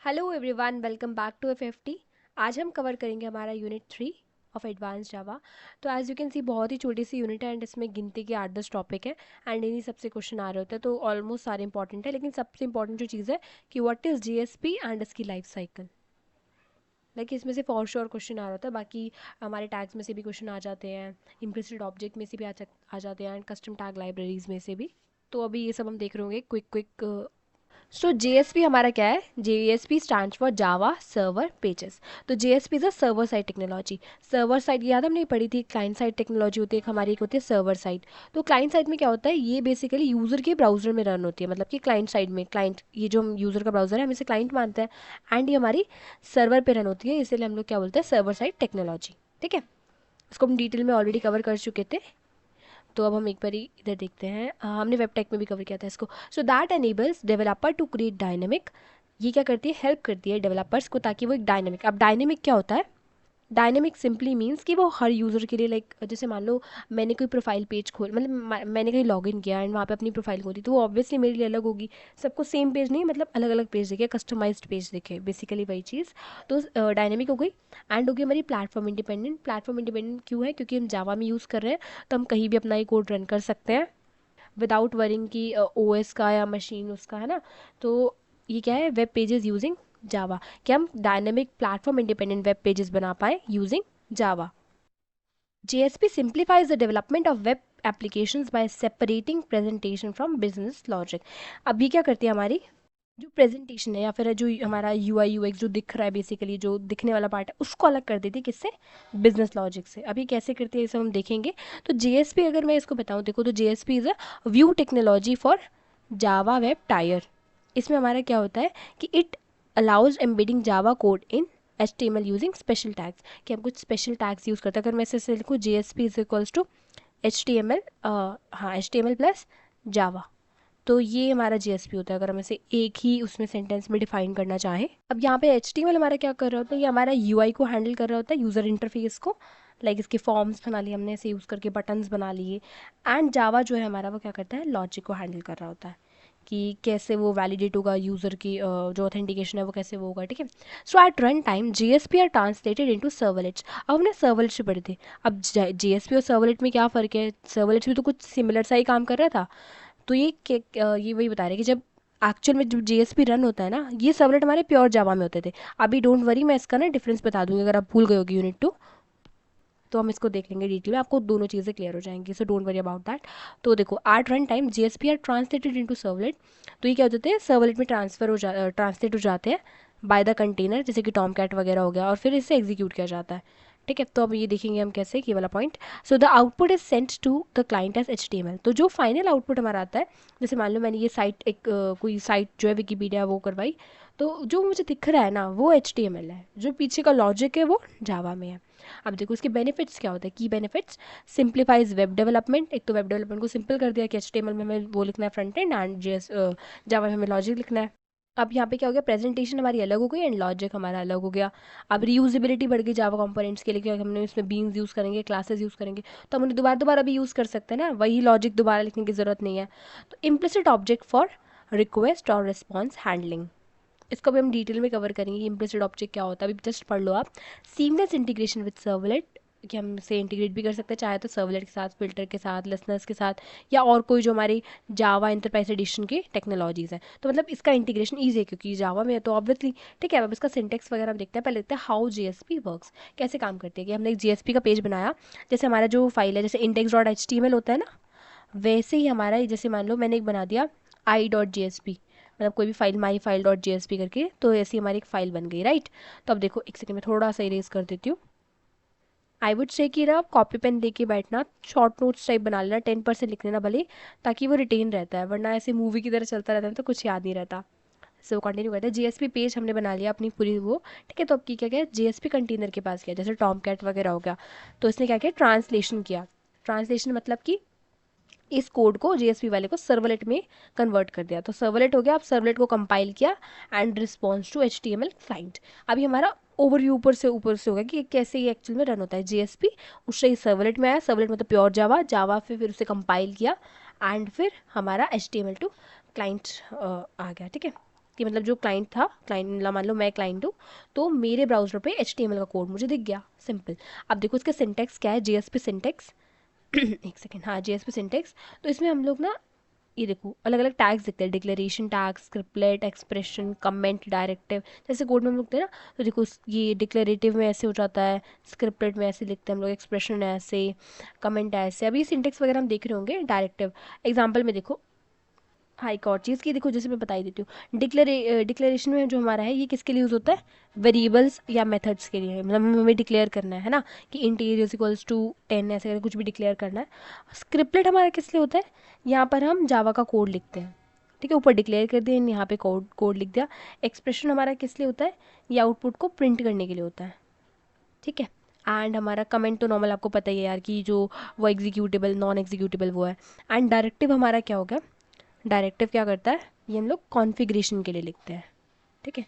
Hello everyone, welcome back to F आज हम cover करेंगे हमारा यूनिट 3 ऑफ एडवांस जावा। तो एज यू कैन सी बहुत ही छोटी सी यूनिट है एंड इसमें गिनती के 8-10 टॉपिक है एंड इन्हीं सबसे क्वेश्चन आ रहे होते हैं। तो ऑलमोस्ट सारे इंपॉर्टेंट है, लेकिन सबसे इंपॉर्टेंट जो चीज़ है कि व्हाट इज़ जीएसपी एंड इसकी लाइफ साइकिल। लाइक इसमें से फॉर श्योर क्वेश्चन आ रहा होता है। बाकी हमारे टैग्स में से भी क्वेश्चन आ जाते हैं, इम्प्लिसिट ऑब्जेक्ट में से भी आ जाते हैं एंड कस्टम टैग लाइब्रेरीज में से भी। तो अभी ये सब हम देख रहे होंगे क्विक क्विक। सो JSP हमारा क्या है? JSP stand for Java server pages. तो JSP is a server side technology. Server side याद हमने पढ़ी थी, क्लाइंट साइड टेक्नोलॉजी होती है एक हमारी, एक होती है सर्वर साइड। तो क्लाइंट साइड में क्या होता है, ये बेसिकली यूज़र के ब्राउजर में रन होती है, मतलब कि क्लाइंट साइड में क्लाइंट, ये जो हम यूज़र का ब्राउजर है हम इसे क्लाइंट मानते हैं एंड ये हमारी सर्वर पे रन होती है, इसलिए हम लोग क्या बोलते हैं, सर्वर साइड टेक्नोलॉजी। ठीक है, इसको हम डिटेल में ऑलरेडी कवर कर चुके थे। तो अब हम एक बार इधर देखते हैं, हमने वेब टेक में भी कवर किया था इसको। So that enables developer to create dynamic. ये क्या करती है, हेल्प करती है डेवलपर्स को ताकि वो एक डायनेमिक, अब डायनेमिक क्या होता है, डायनेमिक सिंपली मीन्स कि वो हर यूज़र के लिए, लाइक जैसे मान लो मैंने कोई प्रोफाइल पेज खोल, मतलब मैंने कहीं लॉगिन किया एंड वहाँ पे अपनी प्रोफाइल खोली, तो वो ऑब्वियसली मेरे लिए अलग होगी। सबको सेम पेज नहीं, मतलब अलग अलग पेज दिखे, कस्टमाइज्ड पेज दिखे, बेसिकली वही चीज़। तो डायनेमिक हो गई एंड हो गई हमारी प्लेटफॉर्म इंडिपेंडेंट। प्लेटफॉर्म इंडिपेंडेंट क्यों है, क्योंकि हम जावा में यूज़ कर रहे हैं तो हम कहीं भी अपना ये कोड रन कर सकते हैं विदाउट वरिंग की OS का या मशीन उसका है ना। तो ये क्या है, वेब पेजेस यूजिंग जावा, कि हम dynamic platform independent web pages बना पाए using Java. JSP simplifies the development of web applications by separating presentation from business logic। अब ये क्या करती है, हमारी जो प्रेजेंटेशन है या फिर जो हमारा UI UX जो दिख रहा है, बेसिकली जो दिखने वाला पार्ट है, उसको अलग कर देती है किससे, बिजनेस लॉजिक से। अभी कैसे करती है ये सब हम देखेंगे। तो JSP अगर मैं इसको बताऊँ, देखो तो JSP is a view technology for Java web tyre. इसमें हमारा क्या होता है कि it allows embedding Java code in HTML using special tags, कि हम कुछ स्पेशल टैग्स यूज़ करते हैं। अगर मैं इसे लिखूँ JSP is equals to HTML, हाँ HTML प्लस जावा, तो ये हमारा JSP होता है अगर हम इसे एक ही उसमें सेंटेंस में डिफाइन करना चाहें। अब यहाँ पे HTML हमारा क्या कर रहा होता है, ये हमारा UI को हैंडल कर रहा होता है, यूज़र इंटरफेस को, लाइक इसके फॉर्म्स बना लिए हमने इसे यूज़ करके, बटन्स बना लिए। एंड जावा जो है हमारा वो क्या करता है, लॉजिक को हैंडल कर रहा होता है कि कैसे वो वैलिडेट होगा, यूज़र की जो ऑथेंटिकेशन है वो कैसे वो होगा। ठीक है, so at run time JSP are translated into servlets. अब हमने सर्वलेट से पढ़े थे, अब JSP और सर्वलेट में क्या फ़र्क है, सर्वलेट्स भी तो कुछ सिमिलर सा ही काम कर रहा था। तो ये वही बता रहे हैं कि जब एक्चुअल में जब JSP रन होता है ना, ये सर्वलेट हमारे प्योर जावा में होते थे। अभी डोंट वरी, मैं इसका ना डिफरेंस बता दूंगी, अगर आप भूल गए होगी यूनिट 2 तो हम इसको देख लेंगे डिटेल में, आपको दोनों चीज़ें क्लियर हो जाएंगी, so don't worry about that. तो देखो at run time JSP are translated into servlet. तो ये क्या हो जाते हैं, सर्वलेट में ट्रांसलेट हो जाते हैं बाय द कंटेनर, जैसे कि टॉम कैट वगैरह हो गया, और फिर इसे एग्जीक्यूट किया जाता है। ठीक है, तो अब ये देखेंगे हम कैसे, ये वाला point. So the output is sent to the client as HTML। तो जो फाइनल आउटपुट हमारा आता है, जैसे मान लो मैंने ये साइट एक कोई साइट जो है विकीपीडिया वो करवाई, तो जो मुझे दिख रहा है ना वो HTML है, जो पीछे का लॉजिक है वो जावा में है। अब देखो इसके बेनिफिट्स क्या होते हैं, key benefits, simplifies web development. एक तो वेब डेवलपमेंट को सिंपल कर दिया कि HTML में हमें वो लिखना है फ्रंट एंड JS जावा में हमें लॉजिक लिखना है। अब यहाँ पे क्या हो गया, प्रेजेंटेशन हमारी अलग हो गई एंड लॉजिक हमारा अलग हो गया। अब रीयूजेबिलिटी बढ़ गई जावा कंपोनेंट्स के लिए, क्योंकि हमने इसमें बीन्स यूज़ करेंगे, क्लासेस यूज़ करेंगे, तो हम उन्हें दोबारा दोबारा भी यूज़ कर सकते हैं ना, वही लॉजिक दोबारा लिखने की ज़रूरत नहीं है। तो इम्प्लिसिट ऑब्जेक्ट फॉर रिक्वेस्ट और रिस्पॉन्स हैंडलिंग, इसको भी हम डिटेल में कवर करेंगे। इम्प्लिसिट ऑब्जेक्ट क्या होता है अभी जस्ट पढ़ लो आप। सीमलेस इंटीग्रेशन विद सर्वलेट, कि हम इसे इंटीग्रेट भी कर सकते हैं चाहे तो सर्वलेट के साथ, फिल्टर के साथ, लिसनर्स के साथ, या और कोई जो हमारी जावा इंटरप्राइज एडिशन की टेक्नोलॉजीज़ हैं। तो मतलब इसका इंटीग्रेशन ईजी है क्योंकि जावा में है तो ऑब्वियसली। ठीक है, अब इसका सिंटेक्स वगैरह हम देखते हैं, पहले देखते हैं हाउ JSP वर्क्स, कैसे काम करती है। कि हमने एक JSP का पेज बनाया, जैसे हमारा जो फाइल है जैसे index.html होता है ना, वैसे ही हमारा जैसे मान लो मैंने एक बना दिया i.jsp, मतलब कोई भी file my file dot JSP करके, तो ऐसी हमारी एक फ़ाइल बन गई, राइट। तो अब देखो एक सेकंड में थोड़ा सा इरेज कर देती हूँ। आई वुड से कि ना कॉपी पेन लेके बैठना, शॉर्ट नोट्स टाइप बना लेना, 10% लिख लेना भले, ताकि वो रिटेन रहता है, वरना ऐसे मूवी की तरह चलता रहता है तो कुछ याद नहीं रहता। सो कंटिन्यू करते हैं, JSP पेज हमने बना लिया अपनी पूरी वो। ठीक है, तो अब की क्या किया, JSP कंटेनर के पास किया, जैसे टॉम कैट वगैरह हो गया, तो इसने क्या किया, ट्रांसलेशन किया। ट्रांसलेशन मतलब कि इस कोड को JSP वाले को सर्वलेट में कन्वर्ट कर दिया, तो सर्वलेट हो गया। अब सर्वलेट को कंपाइल किया and response to HTML client. अभी हमारा ओवरव्यू ऊपर से होगा कि कैसे ये एक्चुअल में रन होता है। JSP उससे ही सर्वलेट में आया, सर्वलेट मतलब प्योर जावा, जावा फिर उसे कंपाइल किया एंड फिर हमारा HTML टू क्लाइंट आ गया। ठीक है, कि मतलब जो क्लाइंट था, क्लाइंट मान लो मैं क्लाइंट हूँ, तो मेरे ब्राउज़र पे HTML का कोड मुझे दिख गया, सिंपल। अब देखो इसका सिंटेक्स क्या है, JSP सिंटेक्स। एक सेकेंड, हाँ JSP सिंटेक्स। तो इसमें हम लोग ना, ये देखो अलग अलग टैग्स दिखते हैं, declaration tag, scriptlet, expression, comment, directive, जैसे कोड में हम लिखते हैं ना। तो देखो ये डिक्लेरेटिव में ऐसे हो जाता है, स्क्रिप्टेड में ऐसे लिखते हैं हम लोग, एक्सप्रेशन ऐसे, कमेंट ऐसे। अभी सिंटेक्स वगैरह हम देख रहे होंगे, डायरेक्टिव एग्जाम्पल में देखो। हाँ एक और चीज़ की देखो, जैसे मैं बताई देती हूँ, डिक्लेरेशन में जो हमारा है ये किसके लिए यूज़ होता है, वेरिएबल्स या मेथड्स के लिए, मतलब हमें डिक्लेयर करना है ना, कि इंटीजर इज इक्वल्स टू 10 ऐसे करके कुछ भी डिक्लेयर करना है। स्क्रिप्टेड हमारा किस लिए होता है, यहाँ पर हम जावा का कोड लिखते हैं, ठीक है, ऊपर डिक्लेयर कर दिया, यहाँ पे कोड कोड लिख दिया। एक्सप्रेशन हमारा किस लिए होता है, ये आउटपुट को प्रिंट करने के लिए होता है, ठीक है। एंड हमारा कमेंट तो नॉर्मल आपको पता ही है यार, कि जो वो एग्जीक्यूटेबल नॉन एग्जीक्यूटेबल वो है। एंड डायरेक्टिव हमारा क्या हो गया, डायरेक्टिव क्या करता है, ये हम लोग कॉन्फ़िगरेशन के लिए लिखते हैं, ठीक है।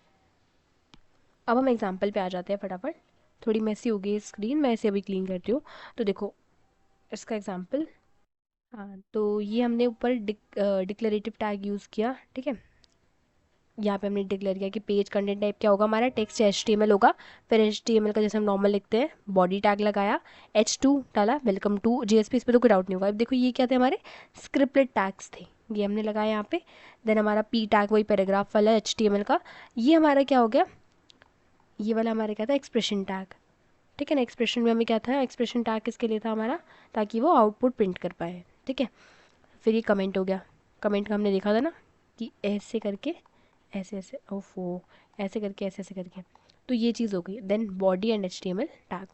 अब हम एग्जांपल पे आ जाते हैं फटाफट। थोड़ी मैसी हो गई स्क्रीन, मैं इसे अभी क्लीन करती हूँ। तो देखो इसका एग्जांपल, हाँ तो ये हमने ऊपर डिक्लेरेटिव टैग यूज़ किया, ठीक है। यहाँ पे हमने डिक्लेयर किया कि पेज कंटेंट टाइप क्या होगा हमारा, टेक्स्ट HTML होगा। फिर HTML का जैसे हम नॉर्मल लिखते हैं, बॉडी टैग लगाया, H2 डाला, वेलकम टू JSP, इस पर तो कोई डाउट नहीं होगा। अब देखो ये क्या थे, हमारे स्क्रिप्टेड टैग्स थे, ये हमने लगाया यहाँ पे। देन हमारा P टैग वही पैराग्राफ वाला HTML का, ये हमारा क्या हो गया, ये वाला हमारा क्या था, एक्सप्रेशन टैग, ठीक है ना। एक्सप्रेशन में हमें क्या था, एक्सप्रेशन टैग किसके लिए था हमारा, ताकि वो आउटपुट प्रिंट कर पाए, ठीक है। फिर ये कमेंट हो गया, कमेंट का हमने देखा था ना, कि ऐसे करके ऐसे ऐसे, ओफो, ऐसे करके ऐसे ऐसे करके, तो ये चीज़ हो गई। Then body and HTML tag,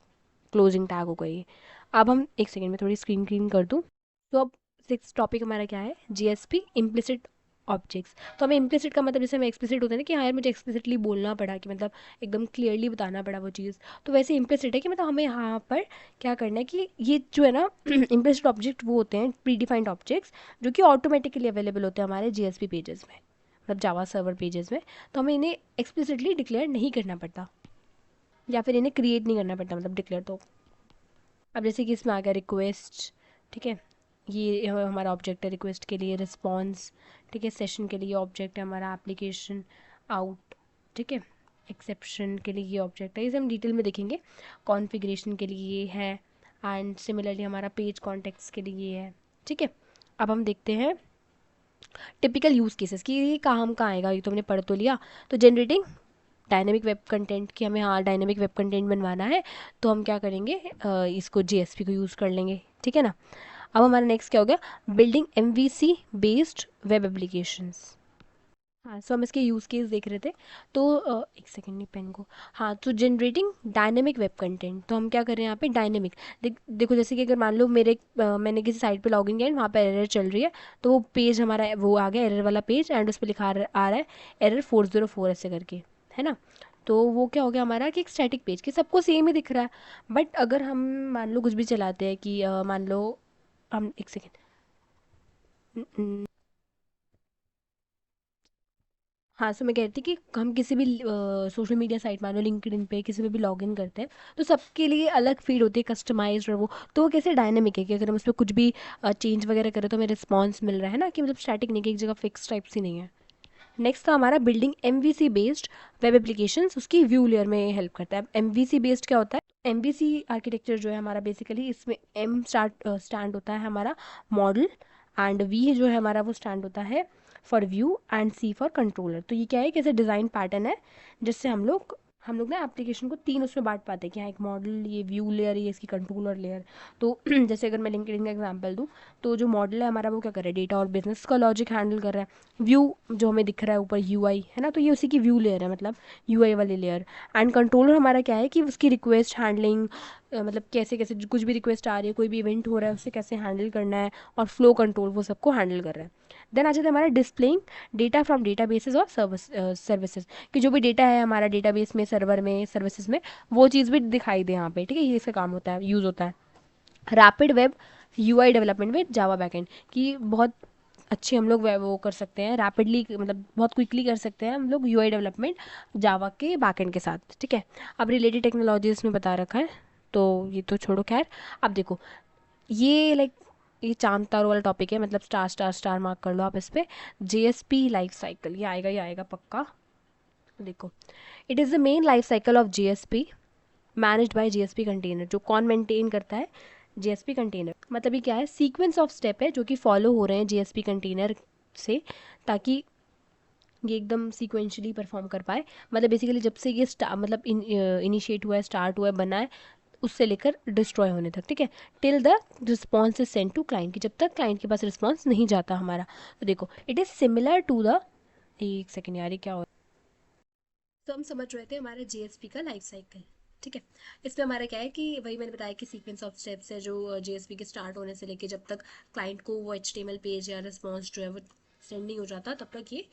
closing tag हो गई। अब हम एक सेकेंड में थोड़ी स्क्रीन क्लीन कर दूँ। तो अब सिक्स टॉपिक हमारा क्या है, JSP इम्प्लिसिट ऑब्जेक्ट्स। तो हमें इम्प्लिसिट का मतलब, जैसे हमें एक्सप्लिसिट होता है ना कि हाँ यार मुझे एक्सप्लिसिटली बोलना पड़ा, कि मतलब एकदम क्लियरली बताना पड़ा वो चीज़, तो वैसे इम्प्लिसिट है कि मतलब हमें यहाँ पर क्या करना है, कि ये जो है ना इम्प्लिसिट ऑब्जेक्ट वो होते हैं प्री डिफाइंड ऑब्जेक्ट्स, जो कि ऑटोमेटिकली अवेलेबल होते हैं हमारे JSP पेजेस में, मतलब जावा सर्वर पेजेस में। तो हमें इन्हें एक्सप्लिसिटली डिक्लेयर नहीं करना पड़ता, या फिर इन्हें क्रिएट नहीं करना पड़ता, मतलब डिक्लेयर तो। अब जैसे कि इसमें आ गया रिक्वेस्ट, ठीक है, ये हमारा ऑब्जेक्ट है रिक्वेस्ट के लिए, रिस्पॉन्स, ठीक है, सेशन के लिए ऑब्जेक्ट है हमारा, एप्लीकेशन आउट, ठीक है, एक्सेप्शन के लिए ये ऑब्जेक्ट है, इसे हम डिटेल में देखेंगे। कॉन्फ़िगरेशन के लिए ये है, एंड सिमिलरली हमारा पेज कॉन्टेक्स्ट के लिए ये है, ठीक है। अब हम देखते हैं टिपिकल यूज़ केसेस की, ये काम कहाँ आएगा, ये तो हमने पढ़ तो लिया। तो जनरेटिंग डायनेमिक वेब कंटेंट, कि हमें हाँ डायनेमिक वेब कंटेंट बनवाना है, तो हम क्या करेंगे, इसको JSP को यूज़ कर लेंगे, ठीक है ना। अब हमारा नेक्स्ट क्या हो गया, building MVC based web applications. हाँ सो हम इसके यूज़ केस देख रहे थे। तो एक सेकेंड, नहीं पेन को, हाँ तो जनरेटिंग डायनेमिक वेब कंटेंट, तो हम क्या कर रहे हैं यहाँ पे डायनेमिक। देखो जैसे कि अगर मान लो मैंने किसी साइट पे लॉगिन किया, वहाँ पर एरर चल रही है, तो वो पेज हमारा वो आ गया एरर वाला पेज, एंड उस पर लिखा आ रहा है एरर 404 ऐसे करके, है ना। तो वो क्या हो गया हमारा, कि एक स्टैटिक पेज कि सबको सेम ही दिख रहा है। बट अगर हम मान लो कुछ भी चलाते हैं, कि मान लो हम एक सेकेंड, हाँ सो मैं कह रही थी कि हम किसी भी सोशल मीडिया साइट, मान लो लिंक्डइन पे किसी पे भी लॉगिन करते हैं, तो सबके लिए अलग फीड होती है, कस्टमाइज्ड, और वो तो वो कैसे डायनेमिक है, कि अगर हम उस पर कुछ भी चेंज वगैरह करें तो हमें रिस्पॉन्स मिल रहा है ना, कि मतलब स्टैटिक नहीं, कि एक जगह फिक्स टाइप सी नहीं है। नेक्स्ट था हमारा building MVC based web applications, उसकी व्यू लेयर में हेल्प करता है। MVC बेस्ड क्या होता है, MVC आर्किटेक्चर जो है हमारा, बेसिकली इसमें M स्टैंड होता है हमारा मॉडल, एंड V जो है हमारा वो स्टैंड होता है for view, and C for controller. तो ये क्या है, कैसे डिज़ाइन पैटर्न है, जिससे हम लोग ना एप्लीकेशन को तीन उसमें बांट पाते हैं, कि हाँ एक मॉडल, ये व्यू लेयर, ये इसकी कंट्रोलर लेयर। तो जैसे अगर मैं लिंक्डइन का एग्जांपल दूँ, तो जो मॉडल है हमारा वो क्या कर रहा है, डेटा और बिजनेस का लॉजिक हैंडल कर रहा है। व्यू जो हमें दिख रहा है ऊपर UI है ना, तो ये उसी की व्यू लेयर है, मतलब UI वाली लेयर। एंड कंट्रोलर हमारा क्या है, कि उसकी रिक्वेस्ट हैंडलिंग, मतलब कैसे कैसे कुछ भी रिक्वेस्ट आ रही है, कोई भी इवेंट हो रहा है, उसे कैसे हैंडल करना है, और फ्लो कंट्रोल वो सबको हैंडल कर रहा है। देन आ जाता है हमारा displaying data from data basis और सर्विसेज, कि जो भी डेटा है हमारा डेटा बेस में, सर्वर में, सर्विसेज में, वो चीज़ भी दिखाई दे यहाँ पे, ठीक है, ये इसका काम होता है, यूज़ होता है। Rapid web UI development with Java backend, कि बहुत अच्छी हम लोग वो कर सकते हैं रैपिडली, मतलब बहुत क्विकली कर सकते हैं हम लोग UI डेवलपमेंट जावा के बैकएंड के साथ, ठीक है। अब रिलेटेड टेक्नोलॉजी इसमें बता रखा है, तो ये तो छोड़ो खैर। अब देखो ये लाइक ये चांद तारों वाला टॉपिक है, मतलब स्टार स्टार स्टार मार्क कर लो आप इस पे। जीएसपी लाइफ साइकिल, ये आएगा पक्का। देखो, it is the main life cycle of GSP managed by JSP container. जो कौन मेंटेन करता है? JSP container. मतलब ये क्या है? सीक्वेंस ऑफ स्टेप है जो कि फॉलो हो रहे हैं जीएसपी कंटेनर से, ताकि ये एकदम सीक्वेंशली परफॉर्म कर पाए। मतलब बेसिकली जब से ये मतलब इनिशिएट हुआ है, स्टार्ट हुआ है, बना है, उससे लेकर डिस्ट्रॉय होने तक, ठीक है। Till the response is send to client, की जब तक क्लाइंट के पास रिस्पॉन्स नहीं जाता हमारा। तो देखो, it is similar to the, एक सेकेंड यार, ये क्या हो, तो हम समझ रहे थे हमारा जीएसपी का लाइफ साइकिल, ठीक है। इसमें हमारा क्या है कि वही मैंने बताया कि सीक्वेंस ऑफ स्टेप्स है जो जीएसपी के स्टार्ट होने से लेके जब तक क्लाइंट को वो एचटीएमएल पेज या रिस्पॉन्स जो है वो सेंड नहीं हो जाता, तब तक ये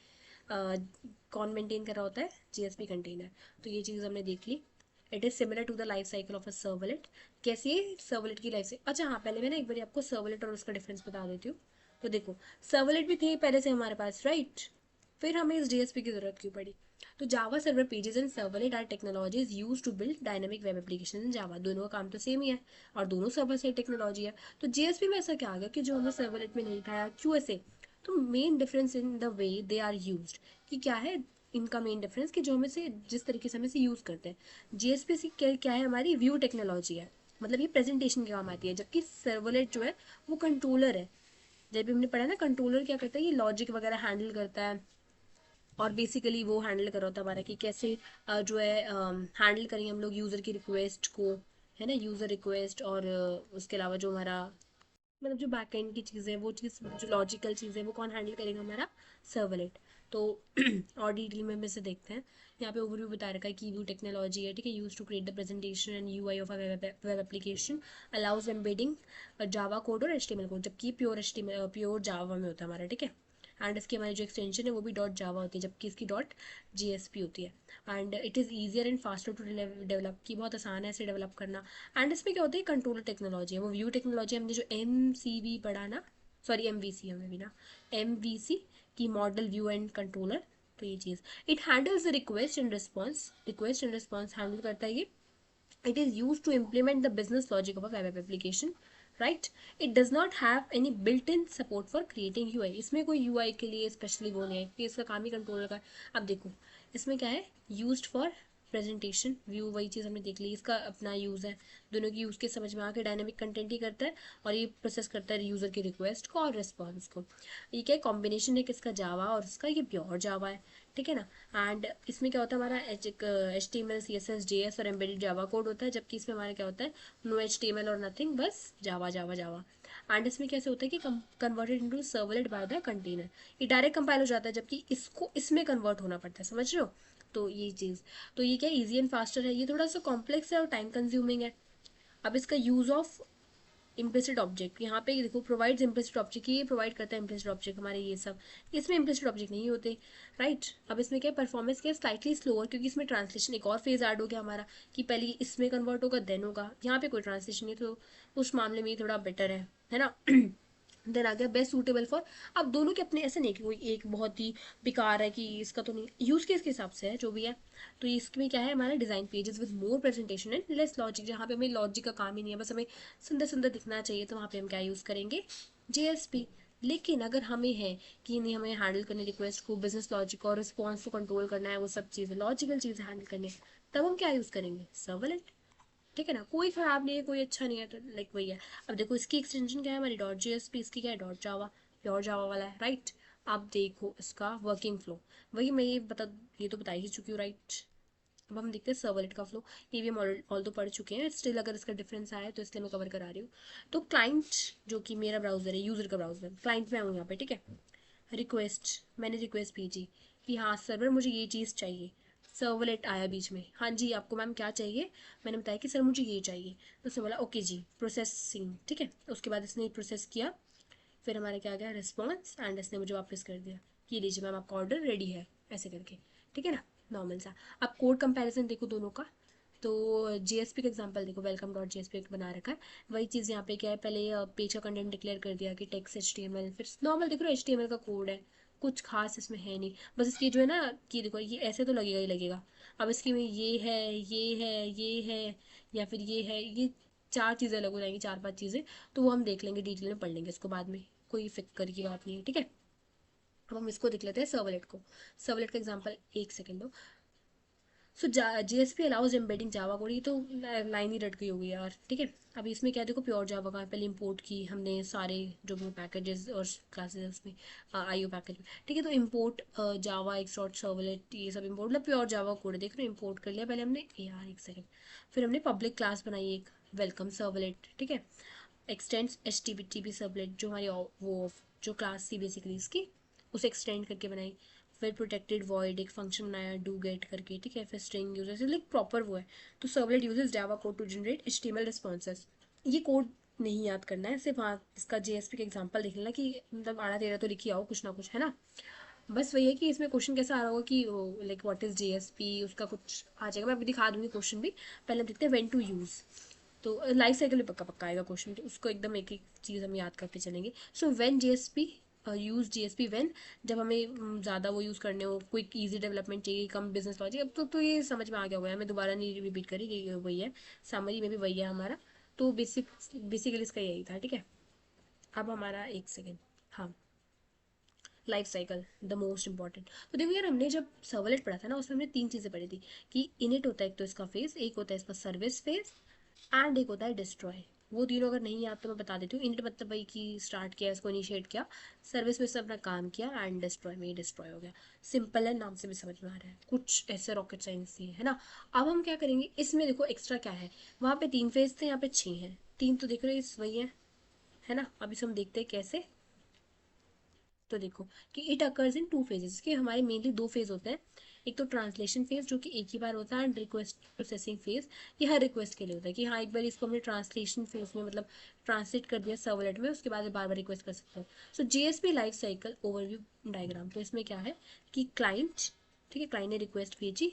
कौन मेंटेन कर रहा होता है? JSP container. तो ये चीज़ हमने देख ली। It is similar to the life cycle of a servlet. कैसी है सर्वलेट की लाइफ साइकिल? अच्छा हाँ, पहले मैं ना एक बार आपको सर्वलेट और उसका डिफरेंस बता देती हूँ। तो देखो, सर्वलेट भी थे पहले से हमारे पास, राइट। फिर हमें इस डीएसपी की जरूरत क्यों पड़ी? तो Java server pages and servlet are technologies use to build dynamic web application in Java. दोनों का काम तो सेम ही है और दोनों सर्वर साइड टेक्नोलॉजी है। तो जीएसपी में ऐसा क्या आ गया कि जो हमें सर्वलेट में नहीं था? क्यों ऐसे? तो main difference in the way they are used, कि क्या है इनका मेन डिफरेंस, कि जो हमें से जिस तरीके से हमें से यूज़ करते हैं। जीएसपी से क्या है? हमारी व्यू टेक्नोलॉजी है, मतलब ये प्रेजेंटेशन के काम आती है, जबकि सर्वलेट जो है वो कंट्रोलर है। जब भी हमने पढ़ा ना, कंट्रोलर क्या करता है? ये लॉजिक वगैरह हैंडल करता है, और बेसिकली वो हैंडल कर रहा होता है हमारा कि कैसे जो है हैंडल करेंगे हम लोग यूज़र की रिक्वेस्ट को, है ना, यूज़र रिक्वेस्ट। और उसके अलावा जो हमारा मतलब जो बैकएंड की चीज़ है, वो चीज़ जो लॉजिकल चीज़ है वो कौन हैंडल करेगा? हमारा सर्वलेट। तो और डिटेल में से देखते हैं। यहाँ पे ओवरव्यू बता रखा है कि व्यू टेक्नोलॉजी है, ठीक है, use to create the presentation and UI of a web application, allows embedding Java code और एचटीएमएल कोड, जबकि प्योर एचटीएमएल प्योर जावा में होता है हमारा, ठीक है। एंड इसकी हमारी जो एक्सटेंशन है वो भी डॉट जावा होती है, जबकि इसकी डॉट जीएसपी होती है। And it is easier and faster to develop, की बहुत आसान है इसे डेवलप करना। एंड इसमें क्या होता है? कंट्रोलर टेक्नोलॉजी है, वो व्यू टेक्नोलॉजी। हमने जो एम सी वी पढ़ा ना, सॉरी एम वी सी, हमें भी ना, एम वी सी की मॉडल व्यू एंड कंट्रोलर। तो ये चीज़, it handles the request and response handle करता है ये। it is used to implement the business logic of a web application, right? It does not have any built-in support for creating UI। इसमें कोई UI के लिए specially वो नहीं है कि इसका काम ही कंट्रोलर का है। अब देखो, इसमें क्या है? यूज्ड फॉर प्रेजेंटेशन व्यू, वही चीज़ हमने देख ली, इसका अपना यूज़ है। दोनों की यूज़ के समझ में आके डायनेमिक कंटेंट ही करता है, और ये प्रोसेस करता है यूज़र की रिक्वेस्ट को और रिस्पॉन्स को। ये क्या कॉम्बिनेशन है किसका? जावा और इसका, ये प्योर जावा है, ठीक है ना। एंड इसमें क्या होता है? हमारा H T M L C S S J S और एम्बेडेड जावा कोड होता है, जबकि इसमें हमारा क्या होता है? No H T M L और नथिंग, बस जावा जावा जावा। एंड इसमें कैसे होता है कि converted into servlet by the container, ये डायरेक्ट कंपाइल हो जाता है, जबकि इसको इसमें कन्वर्ट होना पड़ता है, समझ रहे हो? तो ये चीज़, तो ये क्या इजी एंड फास्टर है, ये थोड़ा सा कॉम्प्लेक्स है और टाइम कंज्यूमिंग है। अब इसका यूज़ ऑफ इम्प्लिसिट ऑब्जेक्ट, यहाँ पे देखो, प्रोवाइड्स इम्प्लिसिट ऑब्जेक्ट, ये प्रोवाइड करता है इम्प्लिसिट ऑब्जेक्ट हमारे ये सब। इसमें इम्प्लिसिट ऑब्जेक्ट नहीं होते, राइट। अब इसमें क्या परफॉर्मेंस क्या स्लाइटली स्लोअर, क्योंकि इसमें ट्रांसलेशन एक और फेज ऐड हो गया हमारा, कि पहले इसमें कन्वर्ट होगा देन होगा, यहाँ पे कोई ट्रांसलेशन नहीं, तो उस मामले में ये थोड़ा बेटर है ना। देन आ गया बेस्ट सूटेबल फॉर। अब दोनों के अपने ऐसे नहीं कि कोई एक बहुत ही बेकार है कि इसका तो नहीं, यूज केस के हिसाब से है जो भी है। तो इसमें क्या है? हमारा design pages with more presentation and less logic, जहाँ पे हमें लॉजिक का काम ही नहीं है, बस हमें सुंदर सुंदर दिखना चाहिए, तो वहाँ पे हम क्या यूज़ करेंगे? जेएसपी। लेकिन अगर हमें है कि नहीं, हमें हैंडल करने रिक्वेस्ट को, बिजनेस लॉजिक और रिस्पॉन्स को कंट्रोल करना है, वो सब चीज़ें लॉजिकल चीज़ें हैंडल करनी है, तब हम क्या यूज़ करेंगे? सर्वलेट, ठीक है ना। कोई ख़राब नहीं है, कोई अच्छा नहीं है, तो लाइक वही है। अब देखो, इसकी एक्सटेंशन क्या है? हमारी डॉट जीएसपी, इसकी क्या है? डॉट जावा, प्योर जावा वाला है, राइट। अब देखो इसका वर्किंग फ्लो, वही मैं ये तो बता ही चुकी हूँ, राइट। अब हम देखते हैं सर्वलेट का फ्लो। ये भी हम ऑल तो पढ़ चुके हैं, स्टिल अगर इसका डिफरेंस आया तो इसलिए मैं कवर करा रही हूँ। तो क्लाइंट, जो कि मेरा ब्राउजर है, यूज़र का ब्राउजर, क्लाइंट में आऊँ यहाँ पे, ठीक है। रिक्वेस्ट, मैंने रिक्वेस्ट भेजी कि हाँ सर्वर मुझे ये चीज़ चाहिए। सर्वलेट आया बीच में, हाँ जी आपको मैम क्या चाहिए? मैंने बताया कि सर मुझे ये चाहिए। तो उसने बोला ओके जी, प्रोसेसिंग, ठीक है। उसके बाद इसने प्रोसेस किया, फिर हमारे क्या आ गया? रिस्पॉन्स, एंड इसने मुझे वापस कर दिया कि लीजिए मैम आपका ऑर्डर रेडी है, ऐसे करके, ठीक है ना, नॉर्मल सा। अब कोड कंपैरिजन देखो दोनों का। तो जीएसपी का एग्जांपल देखो, वेलकम डॉट जीएसपी बना रखा है, वही चीज़ यहाँ पे क्या है? पहले पेज का कंटेंट डिक्लेयर कर दिया कि टेक्स्ट एचटीएमएल, फिर नॉर्मल देखो एचटीएमएल का कोड है, कुछ खास इसमें है नहीं। बस इसकी जो है ना कि देखो, ये ऐसे तो लगेगा ही लगेगा। अब इसकी में ये है, ये है, ये है, या फिर ये है, ये चार चीज़ें अलग हो जाएंगी, 4-5 चीज़ें, तो वो हम देख लेंगे, डिटेल में पढ़ लेंगे इसको बाद में, कोई फिक्र की बात नहीं है, ठीक है। अब हम इसको देख लेते हैं सर्वलेट को। सर्वलेट का एग्जांपल, एक सेकंड दो। सो JSP allows embedding Java code, ये तो लाइन ही रट गई होगी यार, ठीक है। अभी इसमें क्या देखो, प्योर जावा का पहले इंपोर्ट की हमने सारे जो भी पैकेजेस और क्लासेस उसमें IO पैकेज में, ठीक है। तो इंपोर्ट जावा एक्स डॉट सर्वलेट, ये सब इंपोर्ट मतलब प्योर जावा कोड, देख रहे हो, इंपोर्ट कर लिया पहले हमने यार, एक सेकंड। फिर हमने पब्लिक क्लास बनाई एक, वेलकम सर्वलेट, ठीक है। एक्सटेंड्स HTTP सर्वलेट, जो हमारी वो जो क्लास थी बेसिकली इसकी, उसे एक्सटेंड करके बनाई। फिर प्रोटेक्टेड वॉइड एक फंक्शन बनाया डू गेट करके, ठीक है। फिर स्ट्रिंग यूजर से लाइक प्रॉपर वो है। तो servlet uses Java code to generate HTML responses. ये कोड नहीं याद करना है, सिर्फ वहाँ इसका JSP का एग्जांपल देख लेना कि मतलब 12-13 तो लिखी आओ कुछ ना कुछ, है ना। बस वही है कि इसमें क्वेश्चन कैसा आ रहा होगा कि लाइक व्हाट इज JSP, उसका कुछ आ जाएगा, मैं अभी दिखा दूंगी क्वेश्चन भी। पहले हम देखते हैं व्हेन टू यूज। तो लाइफ साइकिल भी पक्का पक्का आएगा क्वेश्चन, तो उसको एकदम एक एक चीज़ हम याद करते चलेंगे। So when JSP use JSP when, जब हमें ज़्यादा वो यूज़ करने हो, क्विक इजी डेवलपमेंट चाहिए, कम बिजनेस लॉजिक, अब तो ये समझ में आ गया हुआ है, मैं दोबारा नहीं रिपीट करी, ये वही है, समरी में भी वही है हमारा। तो बेसिकली इसका यही था, ठीक है। अब हमारा एक सेकेंड, हाँ, life cycle the most important. तो देखो यार, हमने जब सर्वलेट पढ़ा था ना, उसमें हमने 3 चीज़ें पढ़ी थी कि इनिट होता है एक तो इसका फेज, एक होता है इसका सर्विस फेज, एंड एक होता है डिस्ट्रॉय। वो तीनों अगर नहीं याद तो मैं बता देती हूँ। इनिट मतलब भाई कि स्टार्ट किया, इसको इनिशिएट किया, सर्विस में से अपना काम किया, एंड डिस्ट्रॉय में डिस्ट्रॉय हो गया। सिंपल है, नाम से भी समझ में आ रहा है, कुछ ऐसे रॉकेट साइंस ही है ना। अब हम क्या करेंगे, इसमें देखो एक्स्ट्रा क्या है, वहाँ पे 3 फेज थे, यहाँ पे 6 हैं, 3 तो देख रहे हो इस वही है ना। अब इसे हम देखते हैं कैसे। तो देखो कि इट अकर्स इन 2 फेजेस, के हमारे मेनली 2 फेज होते हैं। एक तो ट्रांसलेशन फेज जो कि एक ही बार होता है, एंड रिक्वेस्ट प्रोसेसिंग फेज, ये हर रिक्वेस्ट के लिए होता है कि हाँ एक बार इसको हमने ट्रांसलेशन फेज में मतलब ट्रांसलेट कर दिया सर्वलेट में, उसके बाद बार बार रिक्वेस्ट कर सकते हैं। सो JSP life cycle overview diagram, तो इसमें क्या है कि क्लाइंट, ठीक है, क्लाइंट ने रिक्वेस्ट भेजी,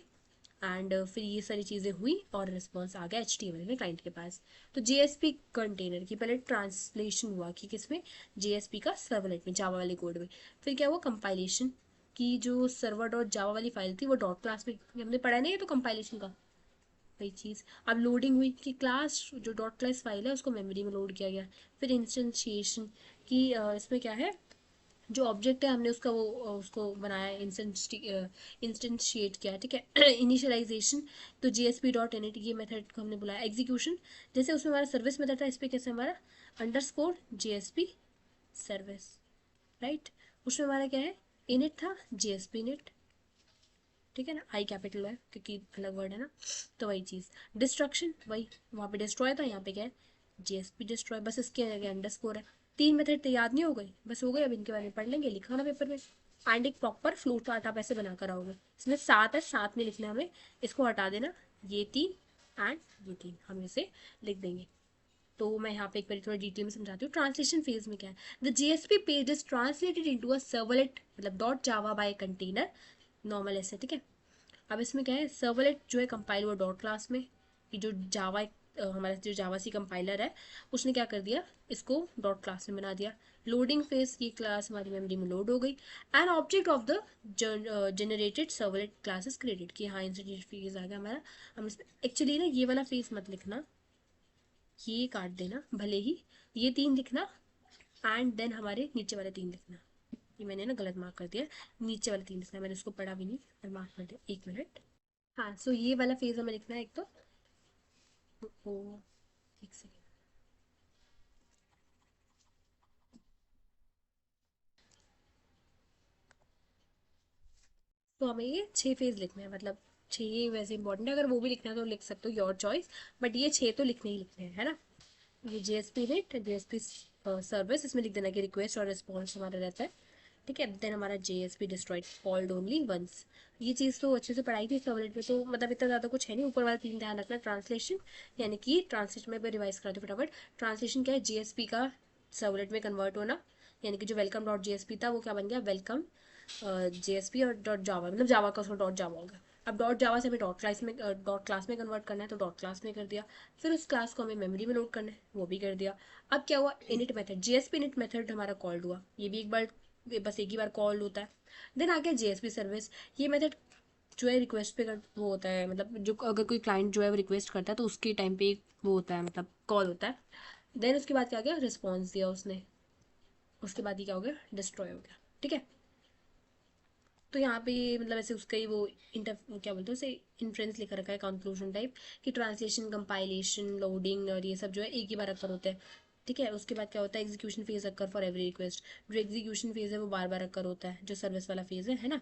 एंड फिर ये सारी चीज़ें हुई और रिस्पॉन्स आ गया HTML में क्लाइंट के पास। तो JSP कंटेनर की पहले ट्रांसलेशन हुआ कि किसमें, JSP का सर्वलेट में, जावा वाले कोड में। फिर क्या हुआ, कंपाइलेशन, की जो सर्वर डॉट जावा वाली फाइल थी वो डॉट क्लास में, हमने पढ़ा नहीं है तो कंपाइलेशन का वही चीज़। अब लोडिंग हुई कि क्लास जो डॉट क्लास फाइल है उसको मेमोरी में लोड किया गया। फिर इंस्टेंशिएशन की इसमें क्या है, जो ऑब्जेक्ट है हमने उसका वो उसको बनाया, इंस्टेंशिएट किया, ठीक है। इनिशियलाइजेशन, तो JSP.init ये मेथड को हमने बुलाया। एग्जीक्यूशन, जैसे उसमें हमारा सर्विस मेथड था, इस पर कैसे हमारा अंडरस्कोर JSP सर्विस, राइट। उसमें हमारा क्या है, इनिट था JSP init, ठीक है ना, आई कैपिटल है क्योंकि अलग वर्ड है ना। तो वही चीज़। डिस्ट्रक्शन, वही वहाँ पे डिस्ट्रॉय था, यहाँ पे क्या है JSP डिस्ट्रॉय, बस इसके अंडरस्कोर है। 3 मेथड तो याद नहीं हो गई, बस हो गए, अब इनके बारे में पढ़ लेंगे, लिखा ना पेपर में। एंड एक प्रॉपर फ्लो चार्ट आप ऐसे बना कर आओगे, इसमें 7 है, 7 में लिखना है हमें, इसको हटा देना, ये 3 एंड ये 3 हम इसे लिख देंगे। तो मैं यहाँ पे एक बार थोड़ा डिटेल में समझाती हूँ। ट्रांसलेशन फेज में क्या है, the JSP page is translated into a servlet मतलब dot Java by container, normal ऐसे, ठीक है। अब इसमें क्या है, सर्वलेट जो है कंपाइल हुआ डॉट क्लास में, कि जो जावा हमारा जो जावा सी कंपाइलर है उसने क्या कर दिया, इसको डॉट क्लास में बना दिया। लोडिंग फेज की क्लास हमारी मेमोरी में लोड हो गई, and object of the generated servlet class is created, कि हाँ इंस्टेंट फेज आ गया हमारा। हम इसमें एक्चुअली ना ये वाला फेज मत लिखना, ये काट देना भले ही, ये 3 लिखना, एंड देन हमारे नीचे वाले 3 लिखना। ये मैंने ना गलत मार्क कर दिया, नीचे वाले 3 लिखना, मैंने उसको पढ़ा भी नहीं, मैं मार्क कर दिया, 1 मिनट। हाँ, सो ये वाला फेज हमें लिखना है एक तो, ओ एक सेकेंड। तो हमें ये 6 फेज लिखने हैं, मतलब 6 वैसे इंपॉर्टेंट है, अगर वो भी लिखना है तो लिख सकते हो, योर चॉइस, बट ये 6 तो लिखने ही लिखने हैं, है ना। ये JSP रेट, JSP सर्विस, इसमें लिख देना कि रिक्वेस्ट और रिस्पॉन्स हमारा रहता है, ठीक है। देन हमारा JSP destroyed called only once. ये चीज़ तो अच्छे से पढ़ाई थी सर्वलेट में, तो मतलब इतना ज़्यादा कुछ है नहीं, ऊपर वाला 3 ध्यान रखना। ट्रांसलेशन, यानी कि ट्रांसलेशन में भी रिवाइज कराती हूँ फटाफट। ट्रांसलेशन क्या है, JSP का सर्वलेट में कन्वर्ट होना, यानी कि जो वेलकम डॉट JSP था वो क्या बन गया, वेलकम JSP और डॉट जावा, मतलब जावा का उसमें डॉट जावा होगा। अब डॉट जावा से हमें डॉट क्लास में कन्वर्ट करना है, तो डॉट क्लास में कर दिया। फिर उस क्लास को हमें मेमोरी में लोड करना है, वो भी कर दिया। अब क्या हुआ, init method, JSP init method हमारा कॉल्ड हुआ, ये भी एक बार, बस एक ही बार कॉल होता है। देन आ गया JSP सर्विस, ये मेथड जो है रिक्वेस्ट पे वो होता है, मतलब जो अगर कोई क्लाइंट जो है वो रिक्वेस्ट करता है तो उसके टाइम पे वो होता है, मतलब कॉल होता है। देन उसके बाद क्या हो गया, रिस्पॉन्स दिया उसने, उसके बाद ही क्या हो गया, डिस्ट्रॉय हो गया। ठीक है, तो यहाँ पे मतलब ऐसे उसका ही वो इंटर क्या बोलते हैं उसे, इन्फ्रेंस लिखा रखा है कंक्लूजन टाइप, कि ट्रांसलेशन, कंपाइलेशन, लोडिंग और ये सब जो है एक ही बार अकर होते हैं। ठीक है, उसके बाद क्या होता है, execution phase occur for every request. जो एग्जीक्यूशन फेज है वो बार बार अकर होता है, जो सर्विस वाला फेज है ना।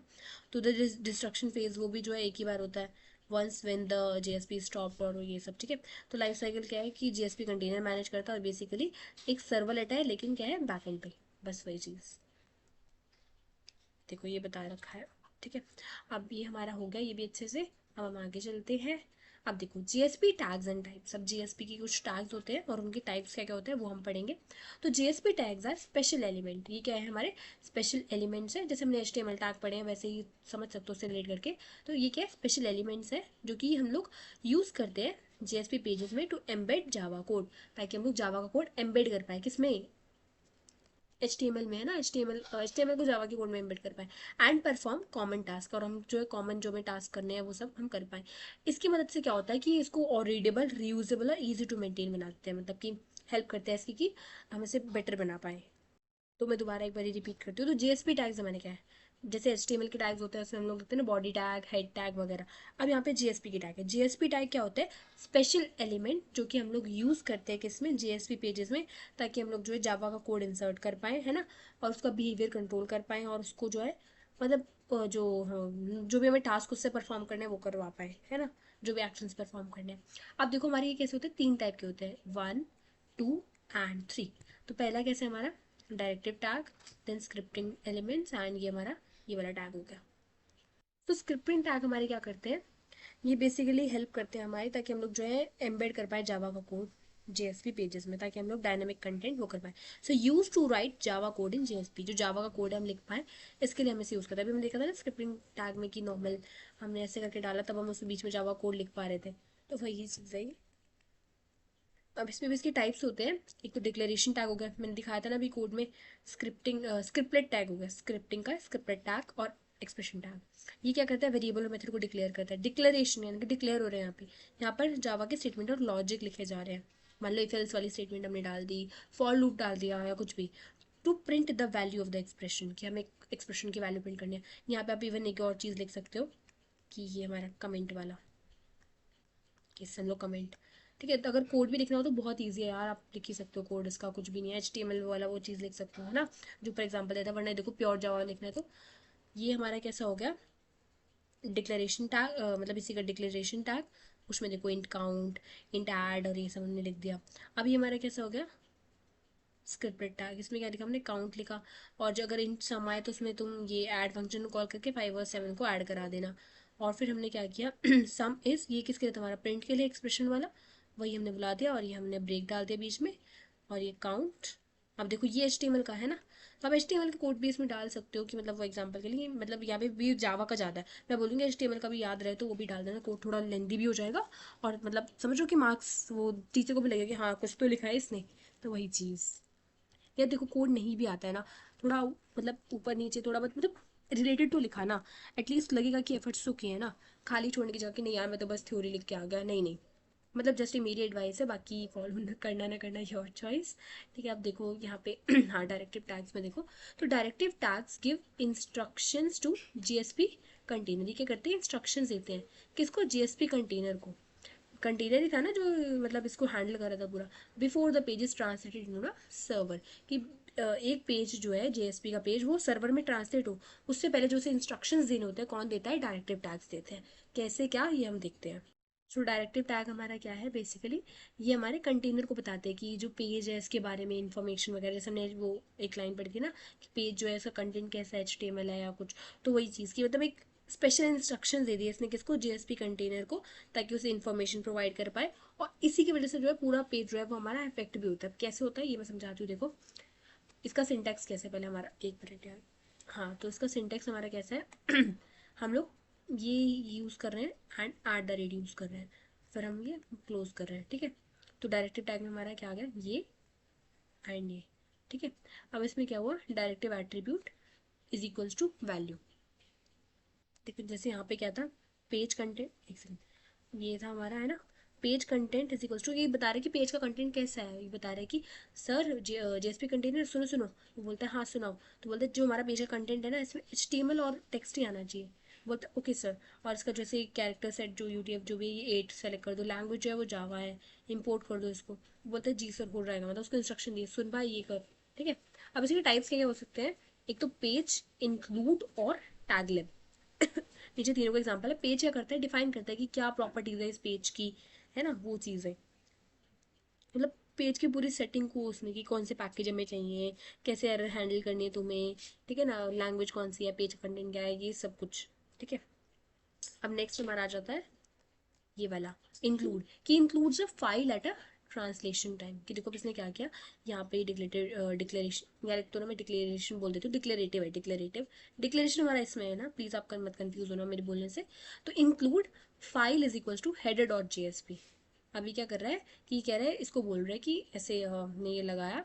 तो द डिस्ट्रक्शन फेज वो भी जो है एक ही बार होता है, once when the JSP stop और ये सब। ठीक है, तो लाइफ साइकिल क्या है कि जीएसपी कंटेनर मैनेज करता है और बेसिकली एक सर्वलेट है, लेकिन क्या है, बैकएंड पे, बस वही चीज़ देखो ये बता रखा है। ठीक है, अब ये हमारा हो गया ये भी अच्छे से। अब हम आगे चलते हैं। अब देखो जीएसपी टैग्स एंड टाइप्स। अब जीएसपी की कुछ टैग्स होते हैं और उनके टाइप्स क्या क्या होते हैं वो हम पढ़ेंगे। तो JSP tags are special element. ये क्या है, हमारे स्पेशल एलिमेंट्स हैं। जैसे हमने एचटीएमएल टैग पढ़े हैं वैसे ही समझ सकते हो उससे रिलेट करके। तो ये क्या है, स्पेशल एलिमेंट्स है जो कि हम लोग यूज़ करते हैं जीएसपी पेजेस में टू एम्बेड जावा कोड, ताकि हम लोग जावा का कोड एम्बेड कर पाए। किसमें, HTML में है ना, HTML को जावा की कोड में एम्बेड कर पाए। एंड परफॉर्म कॉमन टास्क, और हम जो है कॉमन जो हमें टास्क करने हैं वो सब हम कर पाए। इसकी मदद से क्या होता है कि इसको और रीडेबल, रीयूजेबल और ईजी टू मेंटेन बना देते हैं, मतलब कि हेल्प करते हैं इसकी कि हम इसे बेटर बना पाए। तो मैं दोबारा एक बार रिपीट करती हूँ। तो जीएसपी टैग्स मैंने क्या है, जैसे HTML के टैग्स होते हैं उसमें हम लोग देखते हैं ना, बॉडी टैग, हेड टैग वगैरह। अब यहाँ पे जीएसपी की टैग है। जीएसपी टैग क्या होता है, स्पेशल एलिमेंट जो कि हम लोग यूज़ करते हैं किसमें, जीएसपी पेजेस में, ताकि हम लोग जो है जावा का कोड इंसर्ट कर पाएँ, है ना, और उसका बिहेवियर कंट्रोल कर पाएँ, और उसको जो है मतलब जो भी हमें टास्क उससे परफॉर्म करने हैं वो करवा पाए, है ना, जो भी एक्शंस परफॉर्म करने हैं। अब देखो हमारे ये कैसे होते हैं, 3 टाइप के होते हैं, 1, 2 एंड 3। तो पहला कैसे हमारा, directive tag, then scripting elements, and ये हमारा ये वाला टैग हो गया। तो स्क्रिप्टिंग टैग हमारे क्या करते हैं, ये बेसिकली हेल्प करते हैं हमारी, ताकि हम लोग जो है एम्बेड कर पाए जावा का कोड जेएसपी पेजेस में, ताकि हम लोग डायनामिक कंटेंट वो कर पाए। So use to write Java code in JSP, जो जावा का कोड है हम लिख पाए, इसके लिए हमें इसे यूज़ करते हैं। अभी हमने देखा था ना स्क्रिप्टिंग टैग में कि नॉर्मल हमने ऐसे करके डाला तब हम उसके बीच में जावा कोड लिख पा रहे थे, तो वही चीज़ है। अब इसमें भी इसके टाइप्स होते हैं। एक तो डिक्लेरेशन टैग हो गया, मैंने दिखाया था ना अभी कोड में। स्क्रिप्टिंग स्क्रिप्टेड टैग हो गया, स्क्रिप्टिंग का स्क्रिप्टेड टैग, और एक्सप्रेशन टैग, ये क्या करता है, वेरिएबल और मेथड को डिक्लेयर करता है। डिक्लेरेशन यानी कि डिक्लेयर हो रहे हैं यहाँ पे, यहाँ पर जावा के स्टेटमेंट और लॉजिक लिखे जा रहे हैं। मान लो इफ एल्स वाली स्टेटमेंट हमने डाल दी, फॉर लूप डाल दिया या कुछ भी, to print the value of the expression, कि हमें एक्सप्रेशन की वैल्यू प्रिंट करनी है। यहाँ पे आप इवन एक और चीज़ लिख सकते हो कि ये हमारा कमेंट वाला, इससे हम लोग कमेंट। ठीक है, तो अगर कोड भी लिखना हो तो बहुत ईजी है यार, आप लिख ही सकते हो कोड, इसका कुछ भी नहीं है। HTML वाला वो चीज़ लिख सकते हो, है ना, जो फॉर एग्जाम्पल देता है। वरना देखो प्योर जावा लिखना है तो ये हमारा कैसा हो गया, डिक्लेरेशन टैग, मतलब इसी का डिक्लेरेशन टैग, उसमें देखो इंट काउंट, इंट ऐड और ये सब हमने लिख दिया। अब ये हमारा कैसा हो गया, स्क्रिप्टेड टैग। इसमें क्या लिखा हमने, काउंट लिखा, और जो अगर इंट सम आए तो उसमें तुम ये ऐड फंक्शन को कॉल करके 5 और 7 को ऐड करा देना। और फिर हमने क्या किया, सम इज, ये किसके लिए, तुम्हारा प्रिंट के लिए एक्सप्रेशन वाला, वही हमने बुला दिया, और ये हमने ब्रेक डाल दिया बीच में, और ये काउंट। अब देखो ये HTML का है ना, तो आप HTML का कोड भी इसमें डाल सकते हो, कि मतलब वो एग्जांपल के लिए, मतलब यहाँ पे भी जावा का ज़्यादा है, मैं बोलूँगी HTML का भी याद रहे तो वो भी डाल देना, कोड थोड़ा लेंदी भी हो जाएगा, और मतलब समझो कि मार्क्स वो टीचर को भी लगेगा कि हाँ कुछ तो लिखा है इसने, तो वही चीज़। या देखो कोड नहीं भी आता है ना, थोड़ा मतलब ऊपर नीचे थोड़ा बहुत मतलब रिलेटेड तो लिखा ना, एटलीस्ट लगेगा कि एफर्ट्स तो किए हैं ना। खाली छोड़ने की जगह कि नहीं यार मैं तो बस थ्योरी लिख के आ गया, नहीं नहीं, मतलब जस्ट ये मेरी एडवाइस है, बाकी फॉलो करना ना करना योर चॉइस। ठीक है, अब देखो यहाँ पे हाँ डायरेक्टिव टैग्स में देखो, तो directive tags give instructions to JSP container. ये क्या करते हैं, इंस्ट्रक्शंस देते हैं, किसको, जीएसपी कंटेनर को। कंटेनर ही था ना जो मतलब इसको हैंडल कर रहा था पूरा। Before the page is translated in server, कि एक पेज जो है जेएसपी का पेज वो सर्वर में ट्रांसलेट हो, उससे पहले जो उसे इंस्ट्रक्शंस देने होते हैं कौन देता है, डायरेक्टिव टैग्स देते हैं। कैसे क्या ये हम देखते हैं। सो डायरेक्टिव टैग हमारा क्या है, बेसिकली ये हमारे कंटेनर को बताते हैं कि जो पेज है इसके बारे में इंफॉर्मेशन वगैरह, जैसे हमने वो एक लाइन पढ़ी थी ना कि पेज जो है इसका कंटेंट कैसा है, HTML है या कुछ, तो वही चीज़ की मतलब एक स्पेशल इंस्ट्रक्शन दे दिए इसने किसको, जीएसपी कंटेनर को, ताकि उसे इन्फॉर्मेशन प्रोवाइड कर पाए। और इसी की वजह से जो है पूरा पेज जो है वो हमारा इफेक्ट भी होता है। कैसे होता है ये मैं समझाती हूँ, देखो इसका सिंटेक्स कैसे, पहले हमारा एक मिनट यार। हाँ, तो इसका सिंटेक्स हमारा कैसा है हम लोग ये यूज़ कर रहे हैं and at the rate use कर रहे हैं, फिर हम ये क्लोज कर रहे हैं। ठीक है, तो डायरेक्टिव टैग में हमारा क्या आ गया, ये एंड ये। ठीक है, अब इसमें क्या हुआ, directive attribute is equals to value. देखो जैसे यहाँ पे क्या था, पेज कंटेंट, एक सेकंड, ये था हमारा, है ना, page content is equals to, ये बता रहा है कि पेज का कंटेंट कैसा है, ये बता रहा है कि सर जेएसपी कंटेनर सुनो सुनो, वो बोलता है हाँ सुनाओ, तो बोलते हैं जो हमारा पेज का कंटेंट है ना इसमें एचटीएमएल और टेक्स्ट ही आना चाहिए, बोलते ओके सर, और इसका जैसे कैरेक्टर सेट जो यूटीएफ जो भी ये 8 सेलेक्ट कर दो, लैंग्वेज जो है वो जावा है, इंपोर्ट कर दो इसको, बोलते हैं जी सर हो जाएगा, मतलब उसको इंस्ट्रक्शन दिए सुन भाई ये कर, ठीक है। अब इसके टाइप्स क्या क्या हो सकते हैं, एक तो पेज, इंक्लूड और टैगलेब। नीचे तीनों का एग्जांपल है। पेज क्या करता है, डिफाइन करता है कि क्या प्रॉपर्टीज है इस पेज की, है ना, वो चीज़ है, मतलब पेज की पूरी सेटिंग को उसने की कौन से पैकेज हमें चाहिए, कैसे एरर हैंडल करनी है तुम्हें, ठीक है ना, लैंग्वेज कौन सी है, पेज कंटेंट क्या है, ये सब कुछ, ठीक है। अब नेक्स्ट हमारा आ जाता है ये वाला इंक्लूड, कि includes a file at a translation time, कि देखो इसने क्या किया, यहाँ पे डिक्लेरेटेड डिक्लेरेशन, यार एक तो ना मैं डिक्लेरेशन बोल देती हूँ, डिक्लेरेटिव है, डिक्लेरेटिव, डिक्लेरेशन हमारा इसमें है ना, प्लीज आप मत कंफ्यूज होना मेरे बोलने से। तो include file is equals to header dot JSP. अभी क्या कर रहा है कि कह रहा है, इसको बोल रहा है कि ऐसे ने ये लगाया,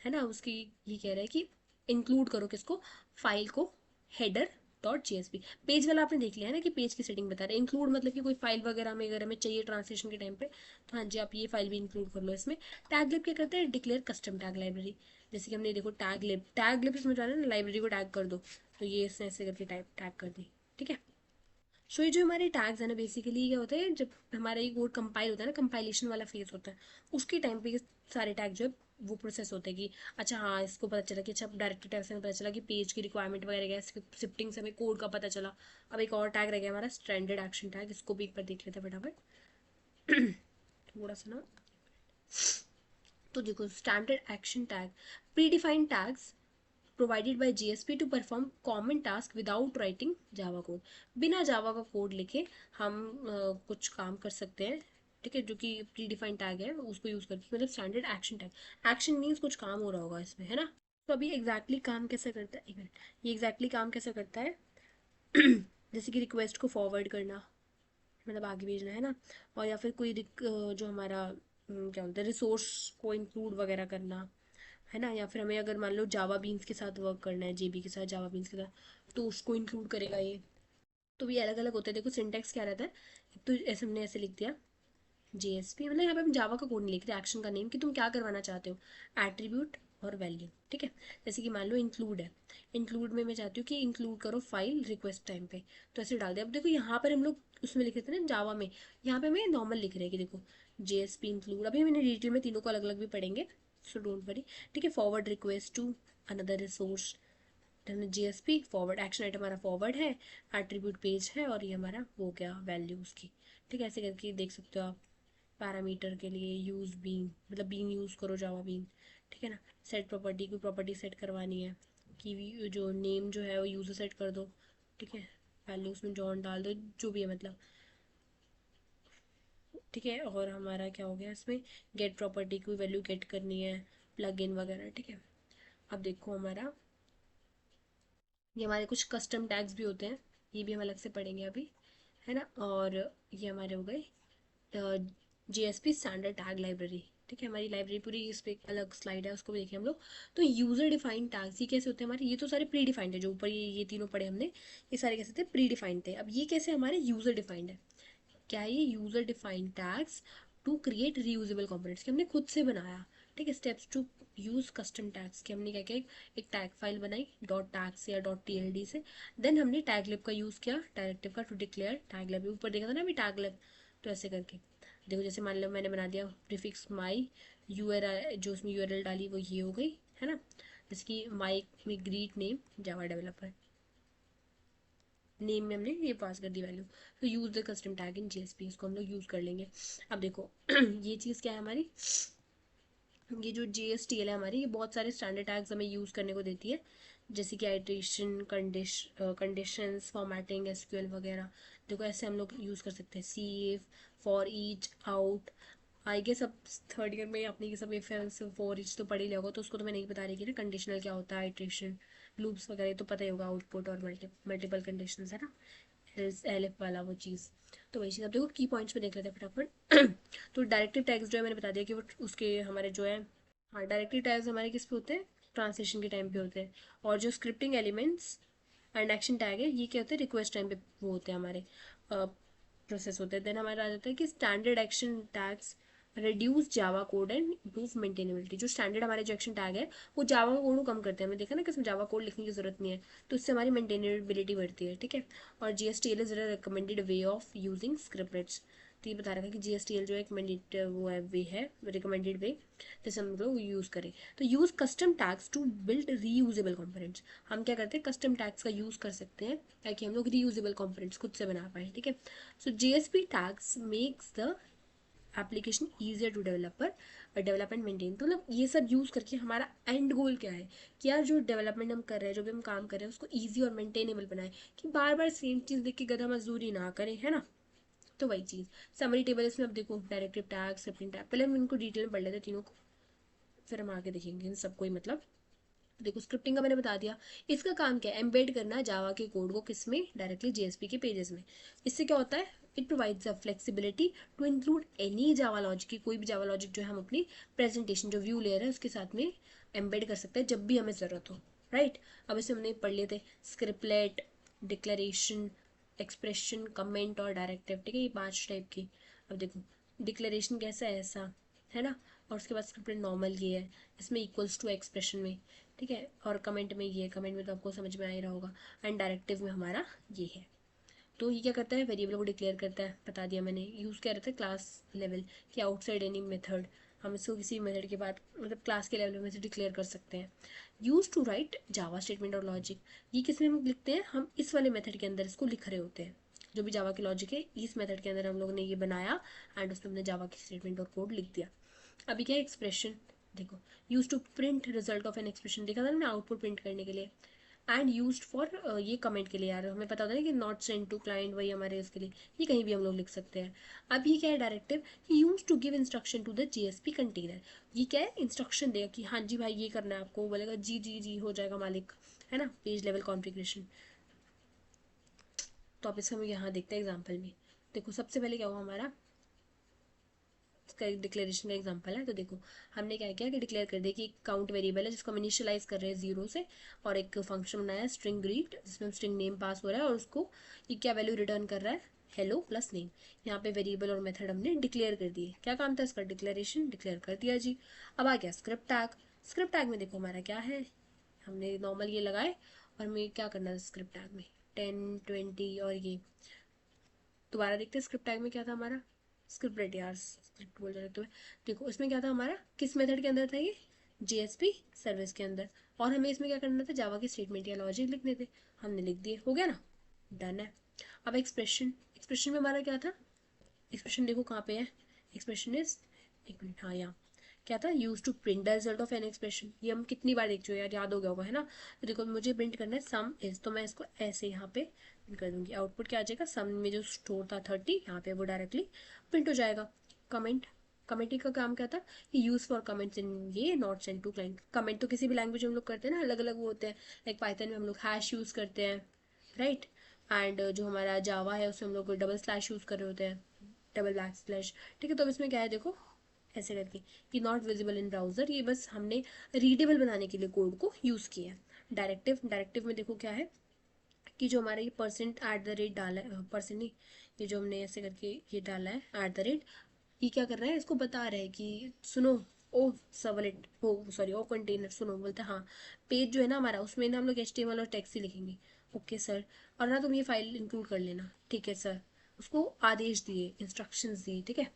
है ना, उसकी ये कह रहा है कि इंक्लूड करो किसको, फाइल को, हेडर डॉट जेएसपी। पेज वाला आपने देख लिया है ना कि पेज की सेटिंग बता रहे हैं, इंक्लूड मतलब कि कोई फाइल वगैरह में अगर हमें चाहिए ट्रांसलेशन के टाइम पे, तो हाँ जी आप ये फाइल भी इंक्लूड कर लो इसमें। टैग लिब क्या करते हैं, डिक्लेयर कस्टम टैग लाइब्रेरी, जैसे कि हमने देखो टैग लिब समझ आ रहा है ना, लाइब्रेरी को टैग कर दो, तो ये इसने ऐसे करके टाइप टैग कर दी, ठीक है। सो ये जो हमारे टैग्स है ना, बेसिकली क्या होता है, जब हमारा ये कोड कंपाइल होता है ना, कंपाइलेशन वाला फेज होता है, उसके टाइम पे ये सारे टैग जो है वो प्रोसेस होते हैं कि अच्छा हाँ इसको पता चला कि अच्छा डायरेक्टरी टैग से हमें पता चला कि पेज की रिक्वायरमेंट वगैरह क्या, शिफ्टिंग से हमें कोड का पता चला। अब एक और टैग रह गया हमारा स्टैंडर्ड एक्शन टैग, इसको भी एक बार देख लेते हैं फटाफट। थोड़ा सा ना, तो देखो standard action tag, pre defined tags provided by GSP to perform common task without writing Java code। बिना जावा का कोड लिखे हम कुछ काम कर सकते हैं, ठीक है, जो कि प्री डिफाइंड टैग है उसको यूज करके, मतलब standard action tag, action means कुछ काम हो रहा होगा इसमें, है ना। तो अभी एग्जैक्टली काम कैसे करता है, एक मिनट, ये एग्जैक्टली काम कैसे करता है, जैसे कि रिक्वेस्ट को फॉरवर्ड करना, मतलब आगे भेजना, है ना, और या फिर कोई जो हमारा क्या बोलते हैं रिसोर्स को इंक्लूड वगैरह करना, है ना, या फिर हमें अगर मान लो जावा बीन्स के साथ वर्क करना है, जेबी के साथ, जावा बीन्स के साथ, तो उसको इंक्लूड करेगा ये। तो ये अलग अलग होते हैं, देखो सिंटेक्स क्या रहता है, तो ऐसे हमने ऐसे लिख दिया जेएसपी, मतलब यहाँ पे हम जावा का कोड नहीं लिख रहे, एक्शन का नेम कि तुम क्या करवाना चाहते हो, एट्रीब्यूट और वैल्यू, ठीक है। जैसे कि मान लो इंक्लूड है, इंक्लूड में मैं चाहती हूँ कि इंक्लूड करो फाइल रिक्वेस्ट टाइम पे, तो ऐसे डाल दिया। अब देखो यहाँ पर हम लोग उसमें लिख रहे थे ना जावा में, यहाँ पे हमें नॉर्मल लिख रहे हैं कि देखो जेएसपी इंक्लूड, अभी मैंने डिटेल में तीनों को अलग अलग भी पढ़ेंगे, सो डोंट वरी, ठीक है। Forward request to another resource, JSP forward, action item हमारा फॉरवर्ड है, एट्रीब्यूट पेज है, और ये हमारा हो गया वैल्यू उसकी, ठीक है। ऐसे करके देख सकते हो आप। पैरामीटर के लिए यूज बीन, मतलब बीन यूज़ करो जावा बीन, ठीक है ना। सेट प्रॉपर्टी, कोई प्रॉपर्टी सेट करवानी है कि जो नेम जो है वो यूज़र सेट कर दो, ठीक है, वैल्यू उसमें जॉन डाल दो, जो भी है मतलब, ठीक है। और हमारा क्या हो गया इसमें, गेट प्रॉपर्टी की वैल्यू गेट करनी है, प्लग इन वगैरह, ठीक है। अब देखो हमारा ये हमारे कुछ कस्टम टैग्स भी होते हैं, ये भी हम अलग से पढ़ेंगे अभी, है ना। और ये हमारे हो गए जीएसपी स्टैंडर्ड टैग लाइब्रेरी, ठीक है। हमारी लाइब्रेरी पूरी इस पर एक अलग स्लाइड है, उसको भी देखें हम लोग। तो यूजर डिफाइंड टैग्स ये कैसे होते हैं हमारे, ये तो सारे प्री डिफाइंड है, जो ऊपर ये तीनों पढ़े हमने, ये सारे कैसे थे, प्री डिफाइंड थे। अब ये कैसे हमारे यूजर डिफाइंड है, क्या है ये user defined tags to create reusable components, कि हमने खुद से बनाया, ठीक है। Steps to use custom tags, कि हमने क्या किया, एक टैग फाइल बनाई डॉट टैग्स या डॉट टीएलडी से, देन हमने टैग लिब का यूज किया, डायरेक्टिव का, टू डिक्लेयर टैग लिब, ऊपर देखा था ना अभी टैग लिब, तो ऐसे करके देखो, जैसे मान लो मैंने बना दिया प्रीफिक्स माई यूआरएल, जो उसमें यूआरएल डाली वो ये हो गई, है ना। जैसे कि माई में greet name Java developer, name में हमने ये पास कर दी वैल्यू, तो use the custom tag in GSP, इसको हम लोग यूज कर लेंगे। अब देखो ये चीज़ क्या है हमारी, ये जो जीएसटीएल है हमारी, ये बहुत सारे स्टैंडर्ड टैग्स हमें यूज करने को देती है, जैसे कि आइट्रेशन, कंडीशंस, फॉर्मेटिंग, एसक्यूएल वगैरह। देखो ऐसे हम लोग यूज कर सकते हैं, C if, for each, out, I guess अब थर्ड ईयर में आपने ये सब इफ एल्स फॉर ईच तो पढ़ ही लिया होगा, तो उसको तो मैं नहीं बता रही कि ना कंडीशनल क्या होता है, आइट्रेशन, लूप्स वगैरह तो पता ही होगा, आउटपुट और मल्टीपल कंडीशंस, है ना, एलिफ वाला वो चीज़। तो वही चीज़, अब देखो की पॉइंट्स पे देख लेते हैं फटाफट। तो डायरेक्टिव टैग्स जो है मैंने बता दिया कि वो उसके हमारे जो है, हाँ डायरेक्टिव टैग्स हमारे किस पे होते हैं, ट्रांसलेशन के टाइम पे होते हैं। और जो scripting elements and action tag है ये क्या होते हैं, रिक्वेस्ट टाइम पे वो होते हैं हमारे। प्रोसेस होते हैं। देन हमारा आ जाता है कि standard action tags reduce Java code and improve maintainability. जो स्टैंडर्ड हमारे जो एक्शन टैग है वो जावा कोड को कम करते हैं। हमें देखा ना कि इसमें जावा कोड लिखने की जरूरत नहीं है, तो इससे हमारी मेंटेनेबिलिटी बढ़ती है, ठीक है। और JSTL is recommended way of using scripts. तो ये बता रखा है कि जीएसटीएल जो एक वो है वे है रिकमेंडेड वे जैसे हम लोग यूज़ करें। तो use custom tags to build reusable components. हम क्या करते हैं, कस्टम टैग्स का यूज़ कर सकते हैं ताकि हम लोग रीयूजेबल कंपोनेंट्स खुद से बना पाए, ठीक है। So JSP tags makes the application easier to develop and maintain. तो मतलब ये सब यूज़ करके हमारा एंड गोल क्या है कि यार जो डेवलपमेंट हम कर रहे हैं, जो भी हम काम कर रहे हैं, उसको ईजी और मेंटेनेबल बनाए, कि बार बार सेम चीज़ देख के गधा मजदूरी ना करें, है ना। तो वही चीज़ समरी टेबल इसमें अब देखो, डायरेक्टिव टैग, स्क्रिप्टिंग टैग, पहले हम इनको डिटेल में पढ़ लेते हैं तीनों को, फिर हम आगे देखेंगे इन सबको ही। मतलब देखो स्क्रिप्टिंग का मैंने बता दिया, इसका काम क्या है, एम्बेड करना जावा के कोड को किस में, डायरेक्टली जेएसपी के पेजेस में। इससे क्या होता है, it provides a flexibility to include any Java logic, की कोई भी जावा लॉजिक जो है हम अपनी प्रेजेंटेशन जो व्यू लेयर है उसके साथ में एम्बेड कर सकते हैं जब भी हमें ज़रूरत हो, राइट। अब इसे हमने पढ़ लिए थे, स्क्रिप्टलेट, डिक्लेरेशन, एक्सप्रेशन, कमेंट और डायरेक्टिव, ठीक है, ये 5 टाइप की। अब देखो डिक्लेरेशन कैसा है, ऐसा है ना, और उसके बाद स्क्रिप्टेड नॉर्मल ये है, इसमें इक्वल्स टू एक्सप्रेशन में, ठीक है। और कमेंट में ये, कमेंट में तो आपको समझ में आ ही रहा होगा। एंड डायरेक्टिव में हमारा ये है। तो ये क्या करता है, वेरिएबल को डिक्लेयर करता है, बता दिया मैंने। यूज़ क्या रहता है, क्लास लेवल, कि आउटसाइड एनी मेथड, हम इसको किसी मेथड के बाद मतलब क्लास के लेवल में से डिक्लेयर कर सकते हैं। Use to write Java statement और लॉजिक, ये किस में हम लिखते हैं, हम इस वाले मेथड के अंदर इसको लिख रहे होते हैं। जो भी जावा की लॉजिक है इस मेथड के अंदर हम लोग ने ये बनाया एंड उसमें हमने जावा की स्टेटमेंट और कोड लिख दिया। अभी क्या है, एक्सप्रेशन देखो, use to print result of an expression, देखा था ना, आउटपुट प्रिंट करने के लिए। एंड यूज फॉर ये कमेंट के लिए, यार हमें पता होता है कि नॉट सेंड टू क्लाइंट, वही हमारे उसके लिए, ये कहीं भी हम लोग लिख सकते हैं। अब ये क्या है, directive, use to give instruction to the JSP container. ये क्या है, इंस्ट्रक्शन देगा कि हाँ जी भाई ये करना है आपको, बोलेगा जी जी जी हो जाएगा मालिक, है ना। पेज लेवल कॉन्फ़िगरेशन, तो आप इसका हम यहाँ देखते हैं एग्जाम्पल में। देखो सबसे पहले क्या हुआ हमारा, इसका एक डिक्लेरेशन का एग्जांपल है। तो देखो हमने क्या किया कि डिक्लेयर कर दिया कि एक काउंट वेरिएबल है जिसको हम इनिशियलाइज कर रहे हैं 0 से, और एक फंक्शन बनाया है स्ट्रिंग ग्रीट जिसमें स्ट्रिंग नेम पास हो रहा है, और उसको ये क्या वैल्यू रिटर्न कर रहा है, हेलो प्लस नेम। यहाँ पे वेरिएबल और मेथड हमने डिक्लेयर कर दिए। क्या काम था इसका, डिक्लेरेशन, डिक्लेयर कर दिया जी। अब आ गया स्क्रिप्ट टैग। स्क्रिप्ट टैग में देखो हमारा क्या है, हमने नॉर्मल ये लगाए, और हमें क्या करना है स्क्रिप्ट टैग में 10 20 और ये दोबारा देखते हैं स्क्रिप्ट टैग में क्या था हमारा, स्क्रिप्ट रेट, यार स्क्रिप्ट बोल रहे तुम्हें। देखो इसमें क्या था हमारा, किस मेथड के अंदर था ये, जेएसपी सर्विस के अंदर, और हमें इसमें क्या करना था, जावा के स्टेटमेंट या लॉजिक लिखने थे, हमने लिख दिए, हो गया ना, डन है। अब एक्सप्रेशन, एक्सप्रेशन में हमारा क्या था, एक्सप्रेशन देखो कहाँ पे है, एक्सप्रेशन इज, एक मिनट, हाँ यहाँ क्या था, use to print the result of an expression. ये हम कितनी बार देख चुके हैं यार, याद हो गया होगा, है ना। तो देखो मुझे प्रिंट करना है सम इज, तो मैं इसको ऐसे यहाँ पे प्रिंट कर दूंगी, आउटपुट क्या आ जाएगा, सम में जो स्टोर था 30, यहाँ पे वो डायरेक्टली प्रिंट हो जाएगा। कमेंट, कमेंटिंग का काम क्या था, कि यूज फॉर कमेंट्स इन ये not send to client. Comment तो किसी भी लैंग्वेज में हम लोग करते हैं ना, अलग अलग वो होते हैं, लाइक पाइथन में हम लोग हैश यूज करते हैं, राइट। एंड जो हमारा जावा है उसमें हम लोग डबल स्लैश यूज कर रहे होते हैं, डबल बैक स्लैश, ठीक है। तो अब इसमें क्या है देखो, ऐसे करके कि नॉट विजिबल इन ब्राउजर, ये बस हमने रीडेबल बनाने के लिए कोड को यूज़ किया है। डायरेक्टिव, डायरेक्टिव में देखो क्या है, कि जो हमारा ये परसेंट एट द रेट डाला है, परसेंट नहीं, ये जो हमने ऐसे करके ये डाला है एट द रेट, ये क्या कर रहा है, इसको बता रहा है कि सुनो ओ सर्वलेट, ओ सॉरी ओ कंटेनर, सुनो, बोलते हैं हाँ पेज जो है ना हमारा, उसमें ना हम लोग HTML और टेक्स्ट ही लिखेंगे, ओके सर, और ना तुम ये फाइल इंक्लूड कर लेना, ठीक है सर। उसको आदेश दिए, इंस्ट्रक्शंस दिए, ठीक है।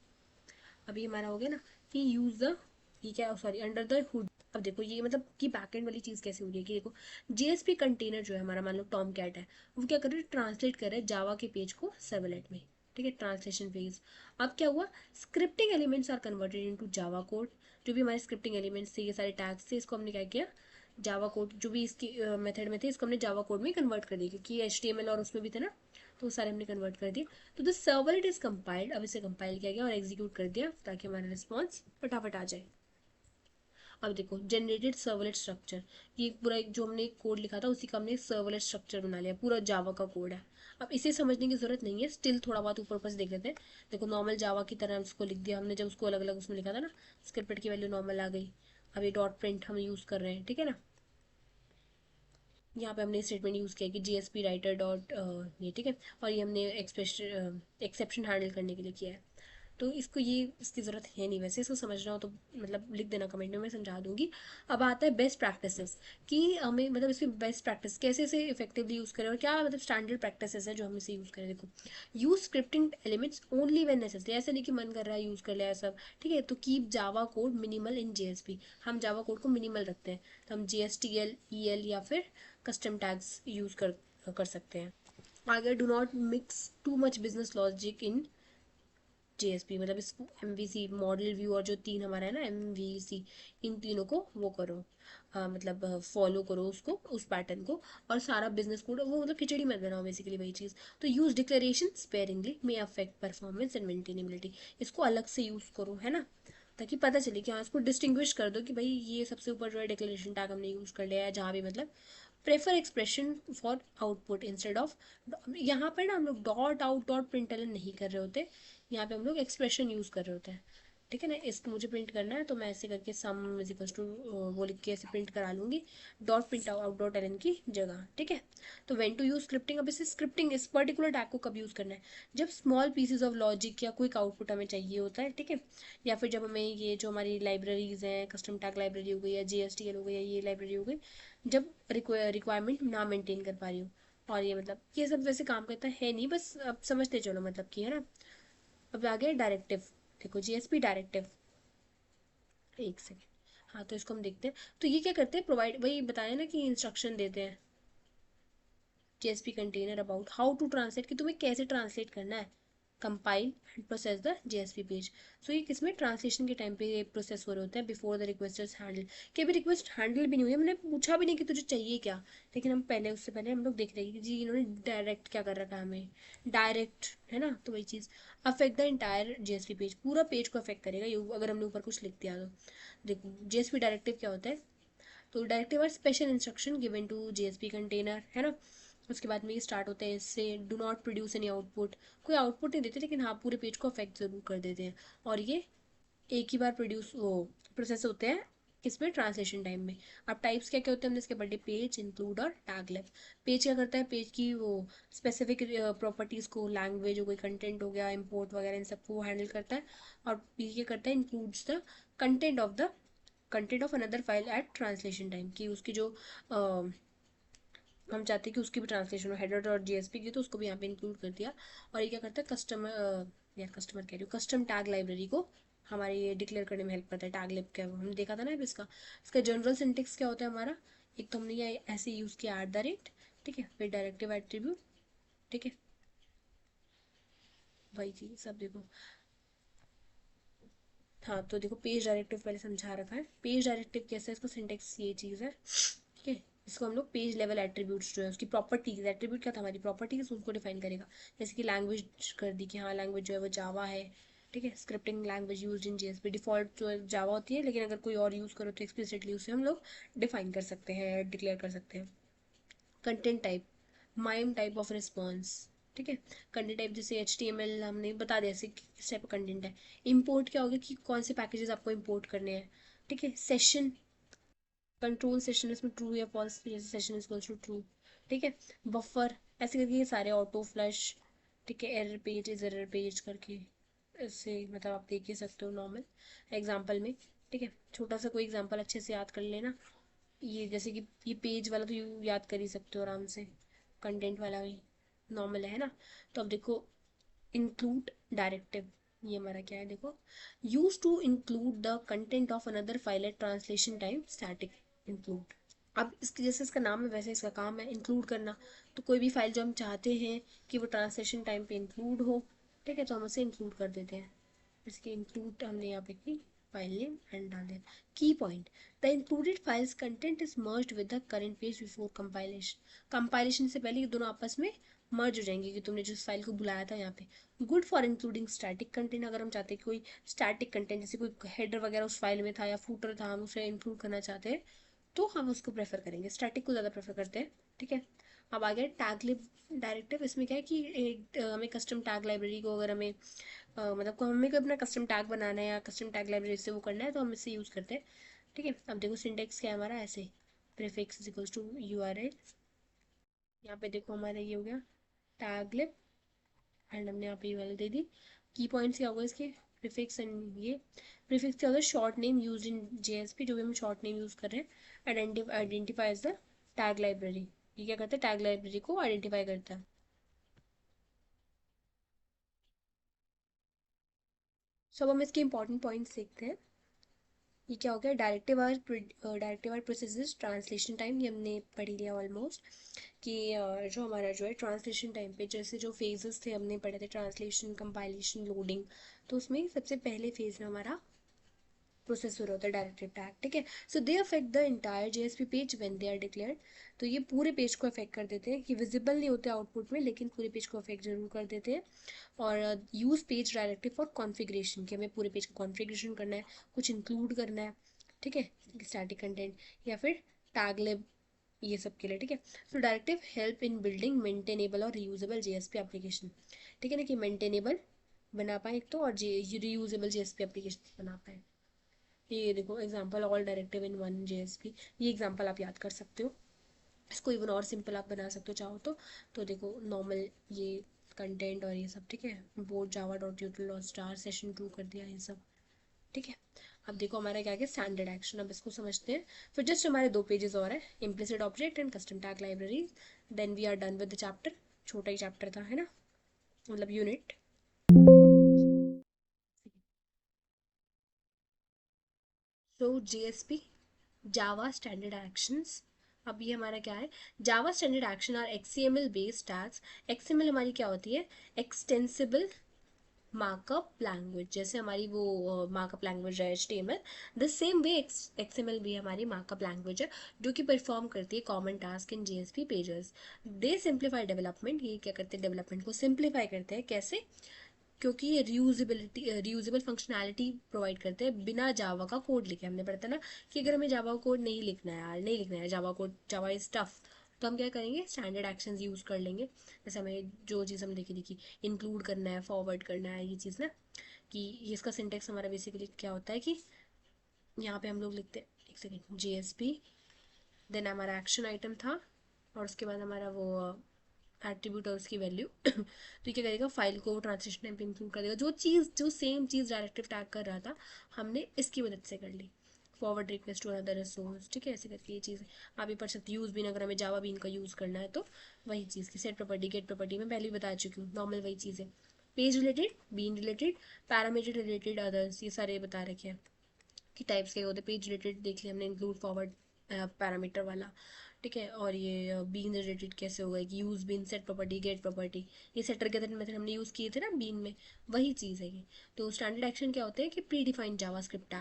अभी हमारा हो गया ना कि यूज द, ये क्या सॉरी अंडर द हुड। अब देखो ये मतलब कि बैकएंड वाली चीज़ कैसे हो रही है, कि देखो जेएसपी कंटेनर जो है हमारा, मान लो टॉम कैट है, वो क्या कर रहे हैं, ट्रांसलेट कर रहे हैं जावा के पेज को सर्वलेट में, ठीक है, ट्रांसलेशन फेज। अब क्या हुआ, scripting elements are converted into Java code. जो भी हमारे स्क्रिप्टिंग एलिमेंट्स थे, ये सारे टैग्स थे, इसको हमने क्या किया, जावा कोड जो भी इसकी मेथड में थे इसको हमने जावा कोड में कन्वर्ट कर दिया, क्योंकि HTML और उसमें भी थे ना, तो सारे हमने कन्वर्ट कर दिए। तो द सर्वलेट इज कंपाइल्ड, अब इसे कंपाइल किया गया और एग्जीक्यूट कर दिया ताकि हमारा रिस्पॉन्स फटाफट आ जाए। अब देखो जनरेटेड सर्वलेट स्ट्रक्चर, ये पूरा एक जो हमने कोड लिखा था उसी का हमने सर्वलेट स्ट्रक्चर बना लिया, पूरा जावा का कोड है। अब इसे समझने की जरूरत नहीं है, स्टिल थोड़ा बहुत ऊपर ऊपर से देख लेते हैं। देखो नॉर्मल जावा की तरह उसको लिख दिया हमने, जब उसको अलग अलग उसमें लिखा था ना, स्क्रिप्ट की वैल्यू नॉर्मल आ गई। अब ये डॉट प्रिंट हम यूज़ कर रहे हैं, ठीक है ना। यहाँ पे हमने स्टेटमेंट यूज़ किया कि GSP राइटर डॉट ये, ठीक है, और ये हमने एक्सेप्शन हैंडल करने के लिए किया है। तो इसको ये इसकी ज़रूरत है नहीं, वैसे इसको समझना हो तो मतलब लिख देना कमेंट में, मैं समझा दूंगी। अब आता है बेस्ट प्रैक्टिसेस, कि हमें मतलब इसकी बेस्ट प्रैक्टिस कैसे से इफेक्टिवली यूज़ करें और क्या मतलब स्टैंडर्ड प्रैक्टिसेस है जो हम इसे यूज़ करें। देखो, use scripting elements only when necessary, ऐसा नहीं कि मन कर रहा है यूज़ कर लिया सब, ठीक है। तो कीप जावा कोड मिनिमल इन JSP, हम जावा कोड को मिनिमल रखते हैं, तो हम GSTL EL या फिर कस्टम टैग्स यूज़ कर सकते हैं। आगे, do not mix too much business logic in JSP, मतलब इस MVC मॉडल व्यू और जो तीन हमारा है ना MVC, इन तीनों को वो करो, मतलब फॉलो करो उसको, उस पैटर्न को, और सारा बिजनेस कोड वो मतलब खिचड़ी मत बनाओ, बेसिकली वही चीज़। तो use declaration sparingly may affect performance and maintainability, इसको अलग से यूज़ करो, है ना, ताकि पता चले कि हाँ, इसको डिस्टिंग्विश कर दो कि भाई ये सबसे ऊपर जो है डिक्लेरेशन टैग हमने यूज़ कर लिया है जहाँ भी मतलब prefer expression for output instead of, यहाँ पर ना हम लोग डॉट आउट डॉट प्रिंटलन नहीं कर रहे होते, यहाँ पे हम लोग एक्सप्रेशन यूज़ कर रहे होते हैं, ठीक है ना। इसको मुझे प्रिंट करना है तो मैं ऐसे करके सम इज इक्वल्स टू वो लिख के ऐसे प्रिंट करा लूँगी, dot print out dot ln की जगह, ठीक है। तो व्हेन टू यूज़ स्क्रिप्टिंग, अब इसे स्क्रिप्टिंग इस पर्टिकुलर टैग को कब यूज़ करना है, जब स्मॉल पीसेज ऑफ लॉजिक या क्विक आउटपुट हमें चाहिए होता है, ठीक है, या फिर जब हमें ये जो हमारी लाइब्रेरीज हैं, कस्टम टैग लाइब्रेरी हो गई या GSTL हो गई या ये लाइब्रेरी हो गई, जब रिक्वायरमेंट ना मेंटेन कर पा रही हूँ, और ये मतलब ये सब वैसे काम करता है नहीं, बस अब समझते चलो मतलब कि, है ना। अब आ गया डायरेक्टिव, देखो GSP डायरेक्टिव, एक सेकेंड, हाँ तो इसको हम देखते हैं। तो ये क्या करते हैं, प्रोवाइड, वही बताया ना कि इंस्ट्रक्शन देते हैं JSP container about how to translate, कि तुम्हें कैसे ट्रांसलेट करना है, compile and process the JSP page. So ये किसमें, ट्रांसलेशन के टाइम पे ये प्रोसेस हो रहे होते हैं बिफोर द रिक्वेस्टर्स हैंडल, कि अभी रिक्वेस्ट हैंडल भी नहीं हुई है, मैंने पूछा भी नहीं कि तुझे चाहिए क्या, लेकिन हम पहले उससे पहले हम लोग देख रहे हैं कि जी इन्होंने डायरेक्ट क्या कर रखा है हमें, डायरेक्ट, है ना, तो वही चीज़ affect the entire JSP page, पूरा पेज को अफेक्ट करेगा ये अगर हमने ऊपर कुछ लिख दिया तो। देखो JSP डायरेक्टिव क्या होता है, तो directive are special instruction given to JSP container, है ना। उसके बाद में ये स्टार्ट होते हैं इससे, do not produce any output, कोई आउटपुट नहीं देते लेकिन हाँ पूरे पेज को अफेक्ट जरूर कर देते हैं, और ये एक ही बार प्रोड्यूस वो प्रोसेस होते हैं इसमें ट्रांसलेशन टाइम में। अब टाइप्स क्या क्या होते हैं हमने इसके पढ़े, पेज, इंक्लूड और टैगलेट। पेज क्या करता है, पेज की वो स्पेसिफिक प्रॉपर्टीज़ को, लैंग्वेज हो गई, कंटेंट हो गया, इंपोर्ट वगैरह, इन सबको हैंडल करता है। और ये क्या करता है, includes the content of another file at translation time, कि उसकी जो हम चाहते हैं कि उसकी भी ट्रांसलेशन हो, हेडर डॉट JSP की, तो उसको भी यहाँ पे इंक्लूड कर दिया। और ये क्या करता है, कस्टमर कह रही हूँ, कस्टम टैग लाइब्रेरी को हमारे ये डिक्लेयर करने में हेल्प करता है। टैग लिब क्या हमने देखा था ना अभी, इसका जनरल सिंटेक्स क्या होता है हमारा, एक तो हमने ये ऐसे यूज़ किया @ ठीक है, फिर डायरेक्टिव एट्रीब्यूट, ठीक है, वही चीज़ सब देखो। हाँ तो देखो, पेज डायरेक्टिव पहले समझा रखा है, पेज डायरेक्टिव कैसा है, इसका सिंटेक्स ये चीज़ है, ठीक है। इसको हम लोग पेज लेवल एट्रीब्यूट्स जो है उसकी प्रॉपर्टीज, एट्रीब्यूट क्या था, हमारी प्रॉपर्टीज, उसको डिफाइन करेगा। जैसे कि लैंग्वेज कर दी कि हाँ लैंग्वेज जो है वो जावा है, ठीक है, scripting language use in JSP, default जो है जावा होती है, लेकिन अगर कोई और यूज़ करो तो एक्सप्लिसिटली उसे हम लोग डिफाइन कर सकते हैं, डिक्लेयर कर सकते हैं। Content type, mime type of response, ठीक है। कंटेंट टाइप जैसे HTML हमने बता दिया जैसे किस टाइप का कंटेंट है। इंपोर्ट क्या होगा, कि कौन से पैकेजेस आपको इंपोर्ट करने हैं, ठीक है। सेशन, कंट्रोल सेशन, इसमें ट्रू या फॉल्स, जैसे सेशन इज टू ट्रू, ठीक है। बफर, ऐसे करके ये सारे, ऑटो फ्लश, ठीक है, error page is error page करके, ऐसे मतलब आप देख ही सकते हो नॉर्मल एग्जांपल में, ठीक है। छोटा सा कोई एग्जांपल अच्छे से याद कर लेना, ये जैसे कि ये पेज वाला तो यू याद कर ही सकते हो आराम से, कंटेंट वाला भी नॉर्मल है ना। तो अब देखो, इंक्लूड डायरेक्टिव, ये हमारा क्या है, देखो, use to include the content of another file at translation time, static include. अब इसके जैसे इसका नाम है वैसे इसका काम है इंक्लूड करना, तो कोई भी फाइल जो हम चाहते हैं कि वो ट्रांसलेशन टाइम पे इंक्लूड हो, ठीक है, तो हम उसे इंक्लूड कर देते हैं। इसके इंक्लूड हमने यहाँ पे की फाइल नेम एंड डाल दिया। की point, the included files content is merged with the current page before compilation, compilation से पहले ये दोनों आपस में मर्ज हो जाएंगे, कि तुमने जिस फाइल को बुलाया था यहाँ पे। Good for including static content, अगर हम चाहते हैं कि कोई स्टैटिक कंटेंट जैसे कोई हेडर वगैरह उस फाइल में था या फूटर था, हम उसे इंक्लूड करना चाहते हैं, तो हम उसको प्रेफर करेंगे, स्टैटिक को ज़्यादा प्रेफर करते हैं, ठीक है। अब आ गया टैगलिब डायरेक्टिव, इसमें क्या है कि हमें कस्टम टैग लाइब्रेरी को अगर हमें मतलब को हमें कोई अपना कस्टम टैग बनाना है या कस्टम टैग लाइब्रेरी से वो करना है तो हम इसे यूज़ करते हैं, ठीक है। अब देखो सिंटेक्स क्या है हमारा, ऐसे prefix is equals to URL यहाँ पे देखो हमारा ये हो गया टैगलिब, एंड हमने यहाँ पे ये वाली दे दी। की पॉइंट्स क्या होगा इसके, प्रीफिक्स एंड ये प्रीफिक्स क्या होता है, short name use in JSP, जो भी हम शॉर्ट नेम यूज कर रहे हैं। आइडेंटिफाइज द टैग लाइब्रेरी, ये क्या करता है, टैग लाइब्रेरी को आइडेंटिफाई करता है। सब हम इसके इंपॉर्टेंट पॉइंट्स देखते हैं। ये क्या हो गया, directive are processes translation time, ये हमने पढ़ी लिया ऑलमोस्ट। कि जो हमारा जो है ट्रांसलेशन टाइम पे जैसे जो फेजेस थे हमने पढ़े थे, ट्रांसलेशन, कंपाइलेशन, लोडिंग। तो उसमें सबसे पहले फेज में हमारा प्रोसेसर होता है डायरेक्टेड टैग, ठीक है। So they affect the entire JSP page when they are declared. तो ये पूरे पेज को अफेक्ट कर देते हैं, कि विजिबल नहीं होते आउटपुट में, लेकिन पूरे पेज को अफेक्ट जरूर कर देते हैं। और use page directive for configuration, कि हमें पूरे पेज का कॉन्फ़िगरेशन करना है, कुछ इंक्लूड करना है, ठीक है, स्टैटिक कंटेंट या फिर टैगलिब, ये सब के लिए, ठीक है। So directive help in building maintainable और रीयूजेबल जेएसपी एप्लीकेशन, ठीक है ना, कि मेंटेनेबल बना पाए एक तो, और रीयूजेबल जेएसपी एप्लीकेशन बना पाए। ये देखो example, all directive in one JSP, ये एग्जांपल आप याद कर सकते हो। इसको इवन और सिंपल आप बना सकते हो चाहो तो देखो नॉर्मल ये कंटेंट और ये सब, ठीक है, बोर्ड जावा डॉट यूटिल और स्टार सेशन 2 कर दिया ये सब, ठीक है। अब देखो हमारा क्या क्या स्टैंडर्ड एक्शन, अब इसको समझते हैं। फिर जस्ट हमारे 2 पेजेस और है, implicit object and custom tag library, then we are done with the chapter. छोटा ही चैप्टर था, है ना, मतलब unit. So JSP, Java standard actions. अब ये हमारा क्या है, Java standard action are XML based tags. XML हमारी क्या होती है, एक्सटेंसिबल मार्कअप लैंग्वेज, जैसे हमारी वो मार्कअप लैंग्वेज है HTML, the same way XML भी हमारी मार्कअप लैंग्वेज है, जो कि परफॉर्म करती है common task in JSP pages. They simplify development, ये क्या करते हैं, डेवलपमेंट को सिंप्लीफाई करते हैं, कैसे, क्योंकि ये रीयूजेबल फंक्शनैलिटी प्रोवाइड करते हैं बिना जावा का कोड लिखे। हमने पढ़ा था ना कि अगर हमें जावा कोड नहीं लिखना है यार, नहीं लिखना है Java code, Java is tough, तो हम क्या करेंगे, स्टैंडर्ड एक्शंस यूज़ कर लेंगे। जैसे हमें जो चीज़ हम देखी देखी इंक्लूड करना है, फॉरवर्ड करना है, ये चीज़ ना, कि इसका सिंटेक्स हमारा बेसिकली क्या होता है कि यहाँ पे हम लोग लिखते हैं, एक सेकेंड, JSP, देन हमारा एक्शन आइटम था, और उसके बाद हमारा वो एट्रीब्यूट और उसकी वैल्यू तो ये क्या करेगा, फाइल को ट्रांसलेशन टाइम पे इंक्लूड कर देगा, जो चीज़ जो सेम चीज़ डायरेक्टिव टैग कर रहा था, हमने इसकी मदद से कर ली। Forward request to another resource, ठीक है, ऐसे करके ये चीज़ आप ये पढ़ सकते, यूज़ बीन, अगर हमें जावा बीन का यूज़ करना है तो वही चीज़ की सेट प्रॉपर्टी, गेट प्रॉपर्टी में पहले भी बता चुकी हूँ, नॉर्मल वही चीज़ है। Page related, bean related, parameter related, others, ये सारे बता रखे हैं कि टाइप्स के होते हैं। पेज रिलेटेड देख लिया हमने, इंक्लूड फॉरवर्ड पैरामीटर वाला, ठीक है। और ये बीन रिलेटेड कैसे होगा, कि use bean, set property, get property, ये सेटर के मेथड हमने यूज़ किए थे ना बीन में, वही चीज़ है ये। तो स्टैंडर्ड एक्शन क्या होते हैं, कि प्री डिफाइंड जावास्क्रिप्ट,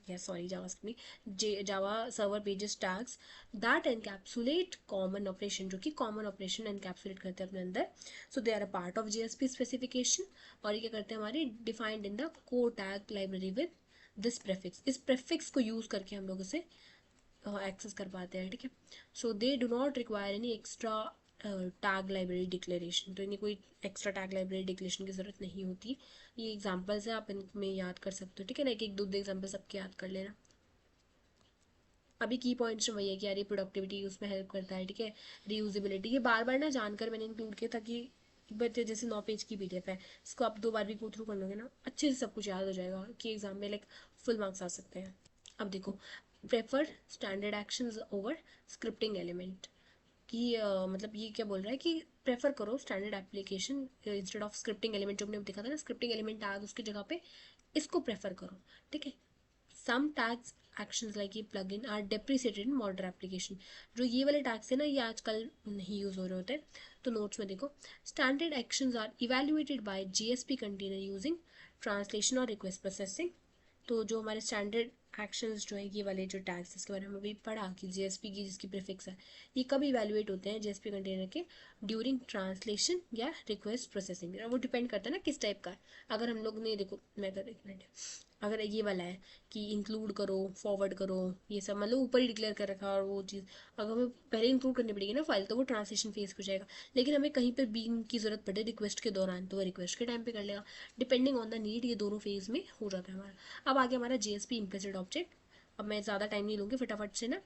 या सॉरी जावास्क्रिप्ट नहीं, Java server pages tags that encapsulate common operation, जो कि कॉमन ऑपरेशन एनकैप्सुलेट करते हैं अपने अंदर। So they are a part of JSP specification, और ये क्या करते हैं, हमारी defined in the core tag library with this prefix, इस प्रेफिक्स को यूज़ करके हम लोग इसे एक्सेस कर पाते हैं, ठीक है। So they do not require any extra tag library declaration, तो इन्हें कोई एक्स्ट्रा टैग लाइब्रेरी डिक्लेरेशन की ज़रूरत नहीं होती। ये एग्जांपल्स है, आप इनमें याद कर सकते हो, ठीक है ना, एक एक दो दो एग्जांपल सबके याद कर लेना। अभी की पॉइंट्स वही है कि यार ये प्रोडक्टिविटी उसमें हेल्प करता है, ठीक है, रीयूजेबिलिटी, ये बार बार ना जानकर मैंने इंक्लूड किया ताकि बच्चे, जैसे 9 पेज की PDF है, इसको आप 2 बार भी गो थ्रू कर लोगे ना, अच्छे से सब कुछ याद हो जाएगा, कि एग्जाम में लाइक फुल मार्क्स आ सकते हैं। अब देखो, prefer standard actions over scripting element, कि मतलब ये क्या बोल रहा है, कि प्रेफर करो standard application instead of scripting element, जो हमने देखा था ना, स्क्रिप्टिंग एलिमेंट आ उसकी जगह पे इसको प्रेफर करो, ठीक है। सम टैग्स एक्शंस लाइक ये plugin are deprecated in modern application, जो ये वाले टैग्स है ना, ये आजकल नहीं यूज़ हो रहे होते। तो नोट्स में देखो, standard actions are evaluated by JSP container using translation और रिक्वेस्ट प्रोसेसिंग। तो जो हमारे स्टैंडर्ड एक्शंस जो है, ये वाले जो टैग्स, इसके बारे में अभी पढ़ा कि जीएसपी की जिसकी प्रीफिक्स है, ये कब इवेल्युएट होते हैं जीएसपी कंटेनर के, ड्यूरिंग ट्रांसलेशन या रिक्वेस्ट प्रोसेसिंग, वो डिपेंड करता है ना किस टाइप का है। अगर हम लोग ने देखो, मैं कर एक मिनट, अगर ये वाला है कि इंक्लूड करो, फॉरवर्ड करो, ये सब मतलब ऊपर ही डिक्लेयर कर रखा है, और वो चीज़ अगर हमें पहले इंक्लूड करनी पड़ेगी ना फाइल, तो वो ट्रांसलेशन फेज पे जाएगा। लेकिन हमें कहीं पर बीन की ज़रूरत पड़े रिक्वेस्ट के दौरान, तो वो रिक्वेस्ट के टाइम पे कर लेगा, डिपेंडिंग ऑन द नीड, ये दोनों फेज में हो जाता है हमारा। अब आगे हमारा JSP इम्प्लिसिट ऑब्जेक्ट। अब मैं ज़्यादा टाइम नहीं लूँगी, फटाफट से ना,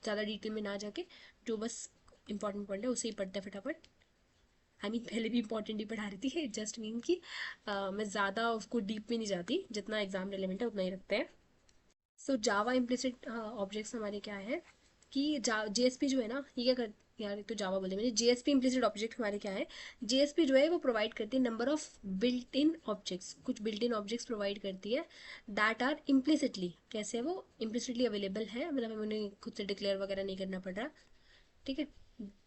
ज़्यादा डिटेल में ना जाके, जो बस इंपॉर्टेंट पॉइंट है उसे ही पढ़ते हैं फटाफट। आई मीन पहले भी इंपॉर्टेंट ही पढ़ा रही थी, जस्ट मीन कि मैं ज़्यादा उसको डीप में नहीं जाती, जितना एग्जाम रिलेवेंट है उतना ही रखते हैं। सो जावा इम्प्लिसिट ऑब्जेक्ट्स हमारे क्या है कि जेएसपी जो है ना, ये क्या कर, यार तो जावा बोले मैंने, जेएसपी इम्प्लिसिट ऑब्जेक्ट हमारे क्या है, जेएसपी जो है वो प्रोवाइड करती है number of built in objects, कुछ बिल्ट इन ऑब्जेक्ट्स प्रोवाइड करती है दैट आर इम्प्लिसिटली, कैसे वो इम्प्लिसिटली अवेलेबल है, मतलब हमें उन्हें खुद से डिक्लेयर वगैरह नहीं करना पड़ रहा, ठीक है।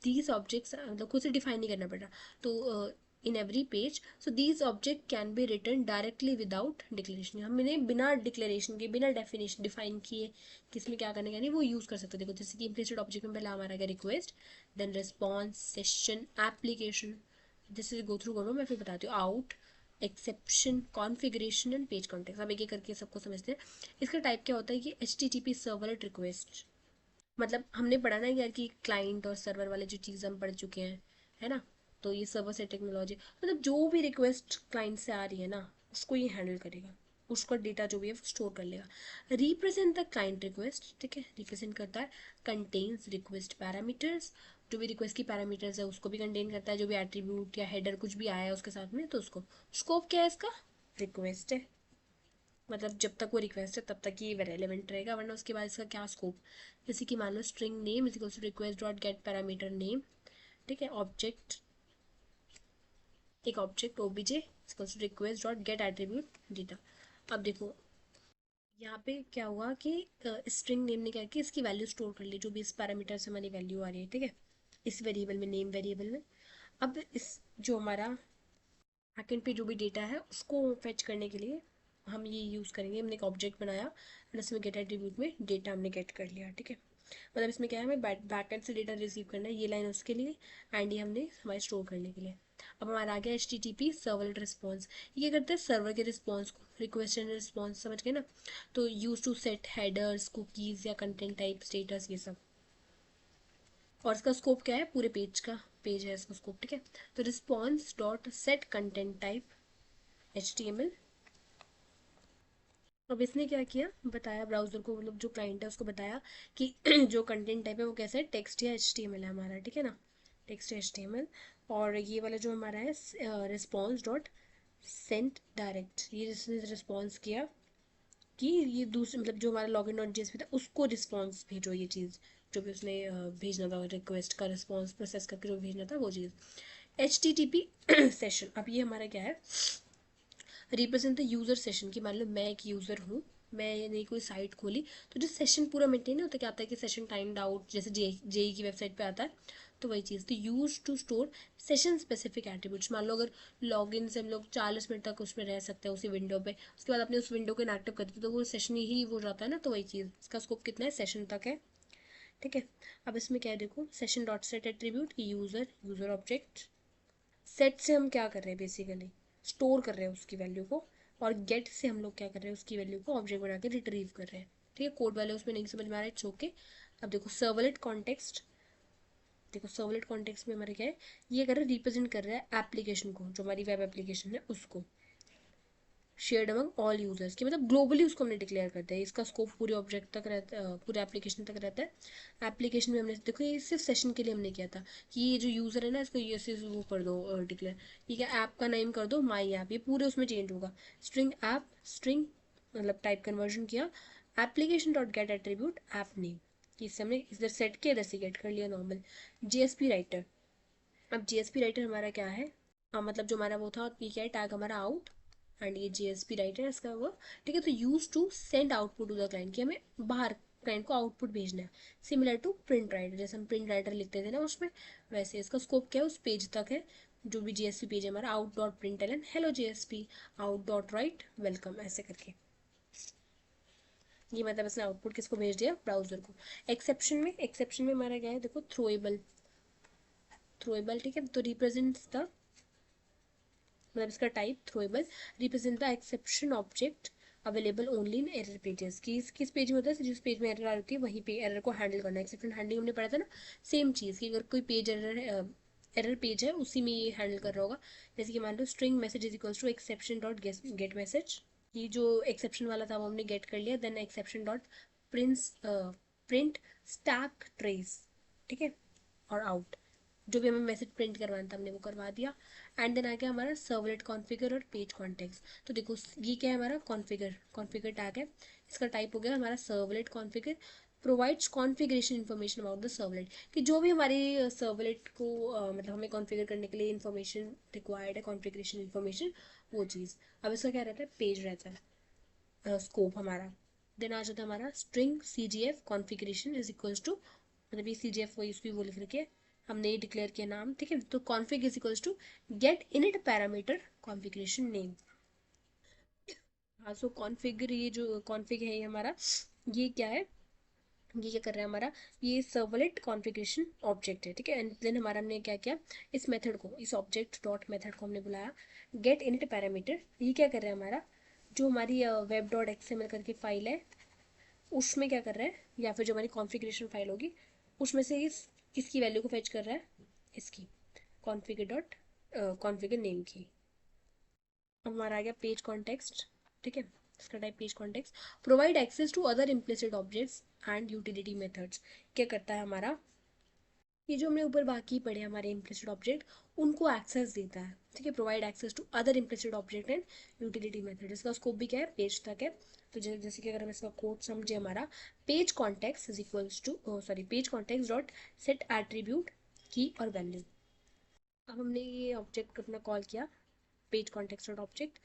दीज ऑब्जेक्ट्स मतलब खुद से डिफाइन नहीं करना पड़ रहा, तो in every page, so these object can be return directly without declaration, हम इन्हें बिना डिक्लेरेशन के, बिना डेफिनेशन डिफाइन किए किसमें क्या करने का नहीं, वो यूज़ कर सकते हैं। देखो जैसे कि इम्प्लिसिट ऑब्जेक्ट में पहला हमारा क्या, request, then response, session, application, जैसे गो थ्रू करो मैं फिर बताती हूँ, out, exception, configuration and page context. अब एक एक करके सबको समझते हैं। इसका टाइप क्या होता है कि HTTP सर्वलेट रिक्वेस्ट, मतलब हमने पढ़ा ना यार कि क्लाइंट और सर्वर वाले जो चीज़ हम पढ़ चुके हैं, है ना। तो ये सर्वर से टेक्नोलॉजी, मतलब जो भी रिक्वेस्ट क्लाइंट से आ रही है ना, उसको ये हैंडल करेगा, उसका डेटा जो भी है स्टोर कर लेगा। रिप्रेजेंट द क्लाइंट रिक्वेस्ट, ठीक है, रिप्रेजेंट करता है। कंटेन्स रिक्वेस्ट पैरामीटर्स, जो भी रिक्वेस्ट की पैरामीटर्स है उसको भी कंटेन करता है, जो भी एट्रीब्यूट या हेडर कुछ भी आया है उसके साथ में, तो उसको। स्कोप क्या है इसका, रिक्वेस्ट है, मतलब जब तक वो रिक्वेस्ट है तब तक ही रेलेवेंट रहेगा, वरना उसके बाद इसका क्या स्कोप। जैसे कि मान लो string name is equals to request dot get parameter name, ठीक है, ऑब्जेक्ट, एक object OBJ equals to request dot get attribute data. अब देखो यहाँ पे क्या हुआ कि स्ट्रिंग नेम ने क्या किया, इसकी वैल्यू स्टोर कर ली, जो भी इस पैरामीटर से हमारी वैल्यू आ रही है, ठीक है, इस वेरिएबल में, नेम वेरिएबल में। अब इस जो हमारा बैकेंड पे जो भी डेटा है उसको फेच करने के लिए हम ये यूज़ करेंगे, हमने एक ऑब्जेक्ट बनाया और उसमें गेट एट्रीब्यूट में डेटा हमने गेट कर लिया, ठीक है। मतलब इसमें क्या है, हमें बैकेंड से डेटा रिसीव करना है, ये लाइन उसके लिए, एंड ये हमने हमारे स्टोर करने के लिए। अब हमारा आ गया HTTP सर्वलेट रिस्पॉन्स, ये करते हैं सर्वर के रिस्पॉन्स को, रिक्वेस्ट एंड रिस्पॉन्स, समझ गए ना। तो use to set headers, cookies या कंटेंट टाइप, स्टेटस, ये सब। और इसका स्कोप क्या है, पूरे पेज का, पेज है इसका स्कोप, ठीक है। तो response dot set content type HTML। अब इसने क्या किया, बताया ब्राउजर को, मतलब जो क्लाइंट है उसको बताया कि जो कंटेंट टाइप है वो कैसा है, टेक्स्ट या HTML है हमारा, ठीक है ना, टेक्स्ट या HTML। और ये वाला जो हमारा है रिस्पॉन्स डॉट सेंड डायरेक्ट, ये जिसने रिस्पॉन्स किया कि ये दूसरे, मतलब जो हमारा लॉगिन डॉट जेएसपी था उसको रिस्पॉन्स भेजो, ये चीज़ जो भी उसने भेजना था, रिक्वेस्ट का रिस्पॉन्स प्रोसेस करके जो भेजना था वो चीज़। HTTP सेशन, अब ये हमारा क्या है, रिप्रेजेंट द यूज़र सेशन, की मान लो मैं एक यूज़र हूँ, मैंने कोई साइट खोली, तो जो सेशन पूरा मेंटेन होता है, क्या आता है कि सेशन टाइम्ड आउट, जैसे जेई की वेबसाइट पे आता है, तो वही चीज़। तो use to store session specific attributes, मान लो अगर लॉगिन से हम लोग 40 मिनट तक उसमें रह सकते हैं उसी विंडो पे, उसके बाद अपने उस विंडो को इनएक्टिव कर देते तो वो सेशन ही वो जाता है ना, तो वही चीज़, इसका स्कोप कितना है, सेशन तक है, ठीक है। अब इसमें क्या है, देखो session dot set attribute, user, user object. Set से हम क्या कर रहे हैं, बेसिकली स्टोर कर रहे हैं उसकी वैल्यू को, और गेट से हम लोग क्या कर रहे हैं, उसकी वैल्यू को ऑब्जेक्ट बना के रिट्रीव कर रहे हैं, ठीक है। कोड वाले उसमें नहीं समझ में आ रहा है, छोके। अब देखो सर्वलेट कॉन्टेक्स्ट, देखो सर्वलेट कॉन्टेक्स्ट में हमारे क्या है, ये कर रहा है, रिप्रेजेंट कर रहा है एप्लीकेशन को, जो हमारी वेब एप्लीकेशन है उसको, शेयर्ड अमंग ऑल यूजर्स की, मतलब ग्लोबली उसको हमने डिक्लेयर करते हैं, इसका स्कोप पूरे ऑब्जेक्ट तक रहता है, पूरे एप्लीकेशन तक रहता है। एप्लीकेशन में हमने देखो ये सिर्फ सेशन के लिए हमने किया था कि ये जो यूज़र है ना इसको ये सिर्फ वो कर दो डिक्लेयर, ठीक है, ऐप का नेम कर दो माई ऐप, ये पूरे उसमें चेंज होगा। स्ट्रिंग ऐप, स्ट्रिंग मतलब टाइप कन्वर्जन किया, application dot get attribute app name, इससे हमने इधर सेट किया, इधर से गेट कर लिया नॉर्मल। जीएसपी राइटर, अब जीएसपी राइटर हमारा क्या है, मतलब जो हमारा वो था, ये क्या है, टैग हमारा आउट, एंड ये जीएसपी राइटर है इसका वो, ठीक है। तो use to send output to the client, कि हमें बाहर क्लाइंट को आउटपुट भेजना है, सिमिलर टू प्रिंट राइटर, जैसे हम प्रिंट राइटर लिखते थे ना उसमें, वैसे इसका स्कोप क्या है, उस पेज तक है, जो भी जीएसपी पेज है हमारा, out dot print L N hello JSP, out dot write welcome, ऐसे करके, ये मतलब इसने आउटपुट किसको भेज दिया, ब्राउजर को। एक्सेप्शन में हमारा क्या है, देखो थ्रोएबल, थ्रोएबल, ठीक है। तो रिप्रेजेंट्स द, मतलब इसका type throwable, represent the exception object available only in error pages, किस पेज में होता है, जिस पेज में एरर आ रही है वहीं पे एरर को हैंडल करना है। एक्सेप्शन हैंडलिंग हमने पढ़ा था ना, सेम चीज़, कि अगर कोई पेज एरर है, एरर पेज है उसी में ये हैंडल कर रहा होगा। जैसे कि मान लो string message is equals to exception dot get message, ये जो एक्सेप्शन वाला था वो हमने गेट कर लिया, then exception dot print stack trace, ठीक है। और आउट, जो भी हमें मैसेज प्रिंट करवाना था हमने वो करवा दिया। एंड देन आ गया हमारा सर्वलेट कॉन्फ़िगर और पेज कॉन्टेक्स्ट। तो देखो ये क्या है, हमारा कॉन्फ़िगर टैग है, इसका टाइप हो गया हमारा servlet configure, provides configuration information about the servlet, कि जो भी हमारी सर्वलेट को मतलब हमें कॉन्फ़िगर करने के लिए इन्फॉर्मेशन रिक्वायर्ड है, कॉन्फ़िगरेशन इन्फॉर्मेशन, वो चीज़। अब इसका क्या रहता है, पेज रहता है स्कोप हमारा। देन आ जाता है हमारा string C G F configuration is equals to, मतलब ये सी जी एफ वही उसकी वो लिख रखी है, हमने ये डिक्लेयर किया नाम, ठीक है। तो config is equals to get init parameter configuration name. हाँ, सो कॉन्फ़िगर, ये जो कॉन्फ़िग है ये हमारा, ये क्या है, ये क्या कर रहा है हमारा, ये सर्वलेट कॉन्फ़िगरेशन ऑब्जेक्ट है, ठीक है। एंड देन हमारा हमने क्या किया, इस मेथड को, इस ऑब्जेक्ट डॉट मेथड को हमने बुलाया गेट इनिट पैरामीटर। ये क्या कर रहा है हमारा, जो हमारी वेब डॉट एक्सएमएल करके फाइल है उसमें क्या कर रहा है, या फिर जो हमारी कॉन्फ़िगरेशन फाइल होगी उसमें से इस किसकी वैल्यू को फेच कर रहा है, इसकी कॉन्फ़िगर डॉट कॉन्फ़िगर नेम की। अब हमारा आ गया पेज कॉन्टेक्स्ट, ठीक है। इसका type page context, provide access to other implicit objects and utility methods. क्या करता है हमारा, ये जो हमने ऊपर बाकी पढ़े हमारे इम्प्लिसिट ऑब्जेक्ट, उनको एक्सेस देता है, ठीक है। Provide access to other implicit object and utility method. इसका स्कोप भी क्या है, पेज तक है। तो जैसे कि अगर हम इसका कोड समझे, हमारा page context is equals to page context dot set attribute की और वैल्यू। अब हमने ये ऑब्जेक्ट अपना कॉल किया page context dot object,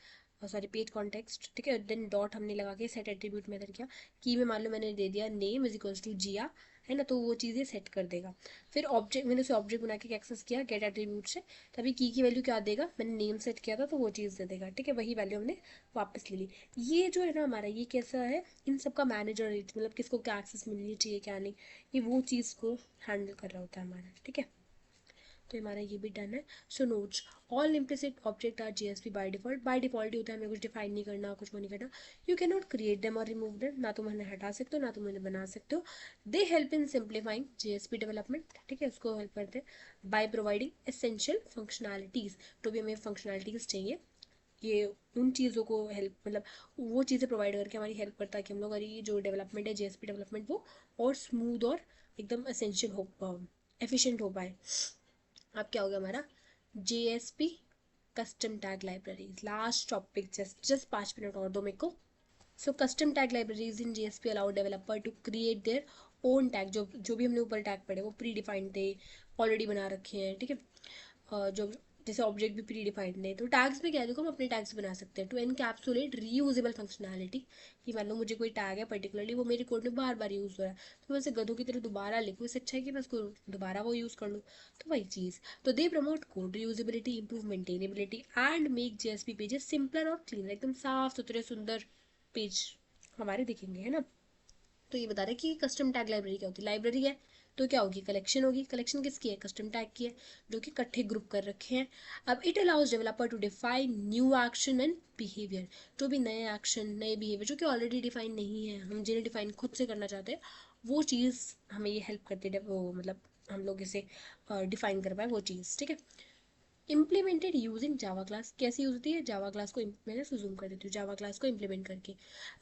page context, ठीक है। देन डॉट हमने लगा के सेट एट्रीब्यूट मेथड किया, की में मान लो मैंने दे दिया नेम इज इक्वल्स टू जिया, है ना, तो वो चीज़ें सेट कर देगा। फिर ऑब्जेक्ट, मैंने उसे ऑब्जेक्ट बना के एक्सेस किया गेट एट्रीब्यूट से, तभी की वैल्यू क्या देगा, मैंने नेम सेट किया था तो वो चीज़ दे देगा, ठीक है। वही वैल्यू हमने वापस ले ली। ये जो है ना हमारा, ये कैसा है, इन सब का मैनेजर, मतलब किसको क्या एक्सेस मिलनी चाहिए क्या नहीं, ये वो चीज़ को हैंडल कर रहा होता है हमारा, ठीक है। तो हमारा ये भी डन है। So notes, all implicit object are JSP by default ही होता है, हमें कुछ डिफाइन नहीं करना, कुछ वो नहीं करना। You can not create them और रिमूव देम, ना तुम उन्हें हटा सकते हो ना तुम उन्हें बना सकते हो। They help in simplifying GSP development, ठीक है, उसको हेल्प करते हैं बाय प्रोवाइडिंग एसेंशियल फंक्शनैलिटीज। तो भी हमें फंक्शनैलिटीज चाहिए, ये उन चीज़ों को हेल्प, मतलब वो चीज़ें प्रोवाइड करके हमारी हेल्प करता है कि हम लोग हमारी जो डेवलपमेंट है जीएसपी डेवलपमेंट वो और स्मूथ और एकदम एसेंशियल हो, एफिशिएंट हो पाए। अब क्या हो गया हमारा, JSP custom tag libraries, last topic, just just 5 minute और दो मेरे को। So custom tag libraries in JSP allow developer to create their own tag, जो भी हमने ऊपर टैग पढ़े वो प्री डिफाइंड थे, ऑलरेडी बना रखे हैं, ठीक है। जो जैसे ऑब्जेक्ट भी प्री डिफाइंड है, तो टैग्स में क्या है, देखो हम अपने टैग्स बना सकते हैं टू एनकैप्सुलेट रीयूजेबल फंक्शनैलिटी, कि मान लो मुझे कोई टैग है पर्टिकुलरली, वो मेरे कोड में बार बार यूज़ हो रहा है, तो मैं उसे गधों की तरह दोबारा लिखूँ, इससे अच्छा है कि मैं उसको दोबारा वो यूज़ कर लूँ। तो वही चीज़, तो they promote code reusability, improve maintainability and make JSP pages simpler और क्लीन, एकदम साफ सुथरे सुंदर पेज हमारे दिखेंगे, है ना। तो ये बता रहे हैं कि कस्टम टैग लाइब्रेरी क्या होती है, लाइब्रेरी है तो क्या होगी, कलेक्शन होगी, कलेक्शन किसकी है, कस्टम टैग की है, जो कि इकट्ठे ग्रुप कर रखे हैं। अब it allows developer to define new action and behavior, जो भी नए एक्शन नए बिहेवियर जो कि ऑलरेडी डिफाइन नहीं है, हम जिन्हें डिफाइन खुद से करना चाहते हैं, वो चीज़ हमें ये हेल्प करती है, वो मतलब हम लोग इसे डिफाइन कर पाए वो चीज़, ठीक है। इम्प्लीमेंटेड यूजिंग जावा क्लास, कैसे यूज होती है, जावा क्लास को मैंने जूम कर देती हूँ, जावा क्लास को इम्प्लीमेंट करके।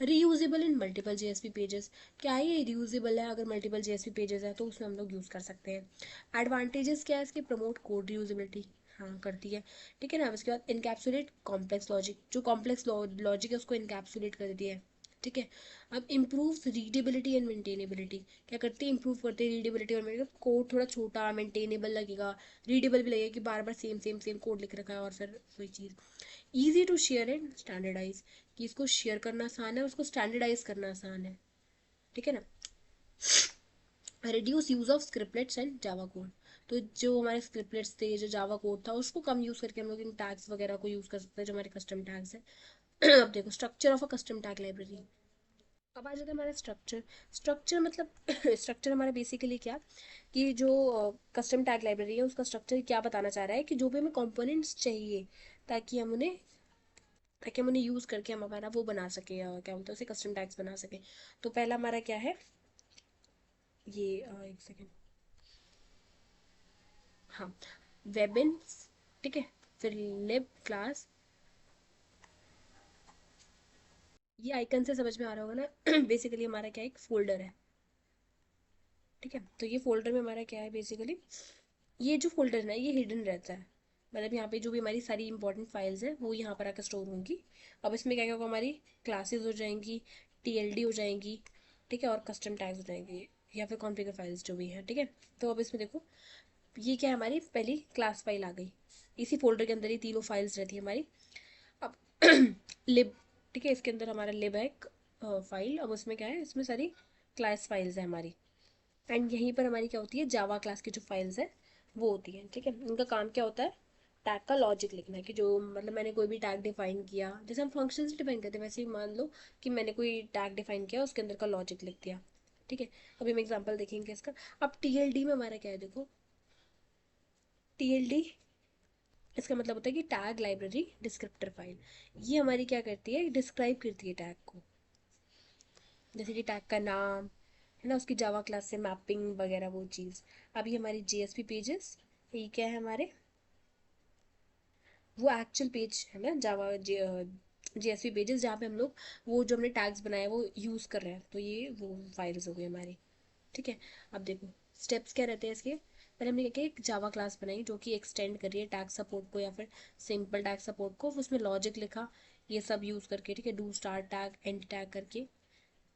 रीयूजेबल इन मल्टीपल जेएसपी पेजेस, क्या है ये रीयूजेबल है, अगर मल्टीपल जेएसपी पेजेस है तो उसमें हम लोग यूज़ कर सकते हैं। एडवांटेजेस क्या है इसके, प्रमोट कोड रीयूजेबिलिटी, हाँ करती है, ठीक है ना। उसके बाद इनकैप्सुलेट कॉम्प्लेक्स लॉजिक, जो कॉम्प्लेक्स लॉजिक है उसको इनकैप्सुलेट कर दिया है, ठीक है। अब इम्प्रूव रीडेबिलिटी एंड मेंटेनेबिलिटी, क्या करती है, इंप्रूव करते हैं रीडेबिलिटी और मेंटेनेबिलिटी, कोड थोड़ा छोटा मेंटेनेबल लगेगा, रीडेबल भी लगेगा कि बार बार सेम सेम सेम कोड लिख रखा है, और फिर वही चीज़। Easy to share and standardise, कि इसको शेयर करना आसान है, उसको स्टैंडर्डाइज करना आसान है, ठीक है ना। Reduce use of scriptlets and Java code, तो जो हमारे स्क्रिप्टलेट्स थे, जो जावा कोड था, उसको कम यूज़ करके हम लोग इन टैग्स वगैरह को यूज़ कर सकते हैं, जो हमारे कस्टम टैग्स हैं। अब देखो structure of a custom tag library. अब आ जाता है हमारा स्ट्रक्चर, स्ट्रक्चर मतलब स्ट्रक्चर हमारा बेसिकली क्या, कि जो कस्टम टैग लाइब्रेरी है उसका स्ट्रक्चर क्या बताना चाह रहा है, कि जो भी हमें कंपोनेंट्स चाहिए ताकि हम उन्हें यूज़ करके हम हमारा वो बना सके, क्या बोलते हैं उसे, कस्टम टैग्स बना सके। तो पहला हमारा क्या है, ये एक सेकेंड, हाँ, वेबिन्स, ठीक है। फिर लिब क्लास, ये आइकन से समझ में आ रहा होगा ना। बेसिकली हमारा क्या है, एक फोल्डर है, ठीक है। तो ये फोल्डर में हमारा क्या है बेसिकली, ये जो फोल्डर है ना ये हिडन रहता है, मतलब यहाँ पे जो भी हमारी सारी इंपॉर्टेंट फाइल्स हैं वो यहाँ पर आकर स्टोर होंगी। अब इसमें क्या क्या होगा, हमारी क्लासेस हो जाएंगी, टीएलडी हो जाएंगी, ठीक है, और कस्टम टैग्स हो जाएंगे या फिर कॉन्फ़िगर फाइल्स जो भी हैं, ठीक है। तो अब इसमें देखो, ये क्या है, हमारी पहली क्लास फाइल आ गई, इसी फोल्डर के अंदर ही तीनों फाइल्स रहती है हमारी। अब लिब, ठीक है, इसके अंदर हमारा लिब है एक फाइल। अब उसमें क्या है, इसमें सारी क्लास फाइल्स है हमारी, एंड यहीं पर हमारी क्या होती है, जावा क्लास की जो फाइल्स है वो होती हैं, ठीक है। इनका काम क्या होता है, टैग का लॉजिक लिखना है, कि जो मतलब मैंने कोई भी टैग डिफाइन किया, जैसे हम फंक्शन से डिफाइन करते हैं वैसे ही मान लो कि मैंने कोई टैग डिफाइन किया उसके अंदर का लॉजिक लिख दिया, ठीक है। अभी हम एग्जांपल देखेंगे इसका। अब टीएलडी में हमारा क्या है, देखो टीएलडी, इसका मतलब होता है कि टैग लाइब्रेरी डिस्क्रिप्टर फाइल। ये हमारी क्या करती है, डिस्क्राइब करती है टैग को, जैसे कि टैग का नाम है ना, उसकी जावा क्लास से मैपिंग वगैरह वो चीज़। अब ये हमारी जेएसपी पेजेस, ये क्या है हमारे, वो एक्चुअल पेज है ना जावा जेएसपी पेजेस, जहाँ पे हम लोग वो जो हमने टैग्स बनाए वो यूज़ कर रहे हैं, तो ये वो फाइल्स हो गई हमारी, ठीक है। अब देखो स्टेप्स क्या रहते हैं इसके, पहले हमने क्या किया, एक जावा क्लास बनाई जो कि एक्सटेंड कर रही है टैग सपोर्ट को या फिर सिंपल टैग सपोर्ट को, उसमें लॉजिक लिखा ये सब यूज़ करके, ठीक है, do start tag and tag करके,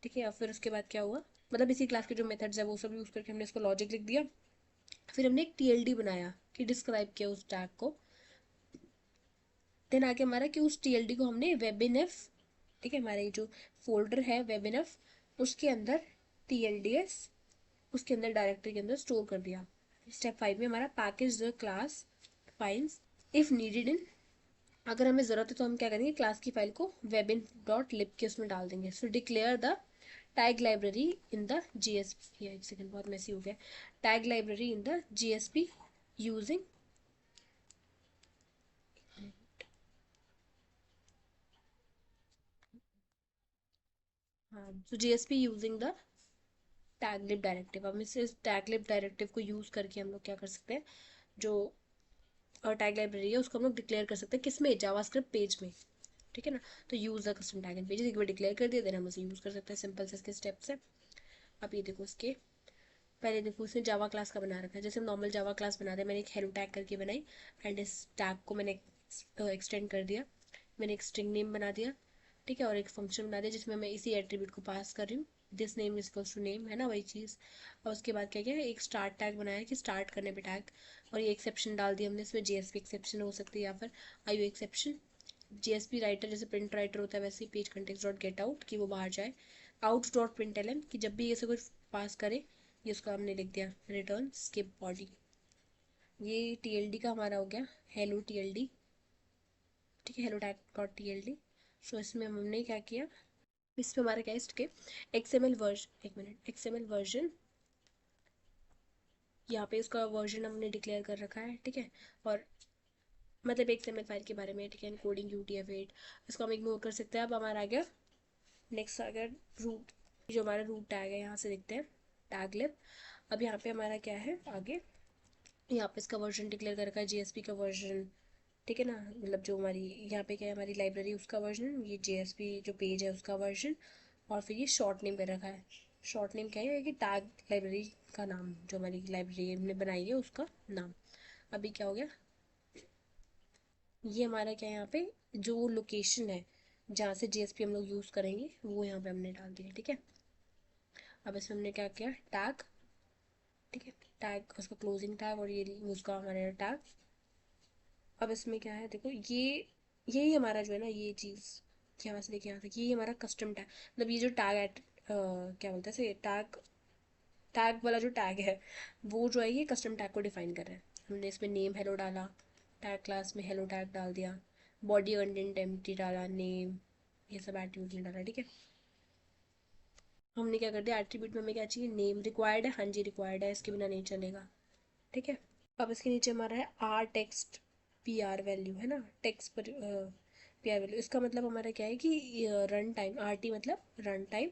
ठीक है। और फिर उसके बाद क्या हुआ, मतलब इसी क्लास के जो मेथड्स है वो सब यूज़ करके हमने इसको लॉजिक लिख दिया। फिर हमने एक टीएलडी बनाया कि डिस्क्राइब किया उस टैग को। देन आगे हमारा कि उस टीएलडी को हमने वेबिनफ, ठीक है, हमारा ये जो फोल्डर है वेबिनफ उसके अंदर टीएलडीएस, उसके अंदर डायरेक्टरी के अंदर स्टोर कर दिया। स्टेप 5 में हमारा package the class files if needed in, अगर हमें ज़रूरत है तो हम क्या करेंगे, क्लास की फाइल को वेबिन डॉट लिब के उसमें डाल देंगे। So declare the tag library in the JSP, एक सेकंड बहुत मैसी हो गया, tag library in the JSP using, हाँ, so JSP using the taglib directive. अब इस टैगलिब डायरेक्टिव को यूज़ करके हम लोग क्या कर सकते हैं, जो टैग लाइब्रेरी है उसको हम लोग डिक्लेयर कर सकते हैं, किसमें, जावास्क्रिप्ट पेज में, ठीक है ना। तो use the custom tag and pages एक बार डिक्लेयर कर दिया, देन हम उसे यूज़ कर सकते हैं, सिंपल से इसके स्टेप्स है। अब ये देखो इसके पहले देखो उसने जावा क्लास का बना रखा है, जैसे हम नॉर्मल जावा क्लास बनाते हैं, मैंने एक हेलो टैग करके बनाई, एंड इस टैग को मैंने एक्सटेंड कर दिया, मैंने एक स्ट्रिंग नेम बना दिया, ठीक है, और एक फंक्शन बना दिया जिसमें मैं इसी एट्रीब्यूट को पास कर रही हूँ, this name is equals to name, है ना वही चीज़। और उसके बाद क्या किया, एक स्टार्ट टैग बनाया कि स्टार्ट करने पे टैग, और ये एक्सेप्शन डाल दिया हमने, इसमें जेएसपी एक्सेप्शन हो सकती है या फिर आईओ एक्सेप्शन। जेएसपी राइटर जैसे प्रिंट राइटर होता है वैसे ही page context dot get out कि वो बाहर जाए, out dot print L N कि जब भी ये से कुछ पास करे, ये उसको हमने लिख दिया रिटर्न स्किप बॉडी। ये टीएलडी का हमारा हो गया हेलो टीएलडी, ठीक है, हेलो टैग डॉट टीएलडी। सो इसमें हमने क्या किया, इसमें हमारा क्या है, इसके एक्सएमएल वर्जन, एक मिनट, एक्सएमएल वर्जन, यहाँ पे इसका वर्जन हमने डिक्लेयर कर रखा है, ठीक है, और मतलब एक्सएमएल फाइल के बारे में, ठीक है, कोडिंग UTF-8, इसको हम इग्नोर कर सकते हैं। अब हमारा आ गया नेक्स्ट, आ गया रूट, जो हमारा रूट टैग है यहाँ से देखते हैं टैग लिब। अब यहाँ पे हमारा क्या है आगे, यहाँ पे इसका वर्जन डिक्लेयर कर रखा है जीएसपी का वर्जन, ठीक है ना, मतलब जो हमारी यहाँ पे क्या है हमारी लाइब्रेरी उसका वर्जन, ये जेएसपी जो पेज है उसका वर्जन, और फिर ये शॉर्ट नेम कर रखा है। शॉर्ट नेम क्या है कि टैग लाइब्रेरी का नाम, जो हमारी लाइब्रेरी ने बनाई है उसका नाम। अभी क्या हो गया, ये हमारा क्या है, यहाँ पे जो लोकेशन है जहाँ से जेएसपी हम लोग यूज़ करेंगे वो यहाँ पे हमने डाल दिया, ठीक है। अब इसमें हमने क्या किया, टैग, ठीक है, टैग उसका क्लोजिंग टैग और ये उसका हमारा टैग। अब इसमें क्या है देखो, ये यही हमारा जो है ना ये चीज़, यहाँ से देखिए यहाँ तक ये हमारा कस्टम टैग, मतलब ये जो टैग एट क्या बोलते हैं से टैग, टैग वाला जो टैग है वो जो है ये कस्टम टैग को डिफाइन कर रहा है। हमने इसमें नेम हेलो डाला, टैग क्लास में हेलो टैग डाल दिया, बॉडी कंटेंट एम्प्टी डाला, नेम, ये सब एट्रीब्यूट में डाला, ठीक है। हमने क्या कर दिया, एट्रीब्यूट में हमें क्या चाहिए, नेम रिक्वायर्ड है, हाँ जी रिक्वायर्ड है, इसके बिना नहीं चलेगा, ठीक है। अब इसके नीचे हमारा है R text P R value, है ना, टेक्स्ट पर पी आर वैल्यू, इसका मतलब हमारा क्या है कि रन टाइम, आर टी मतलब रन टाइम,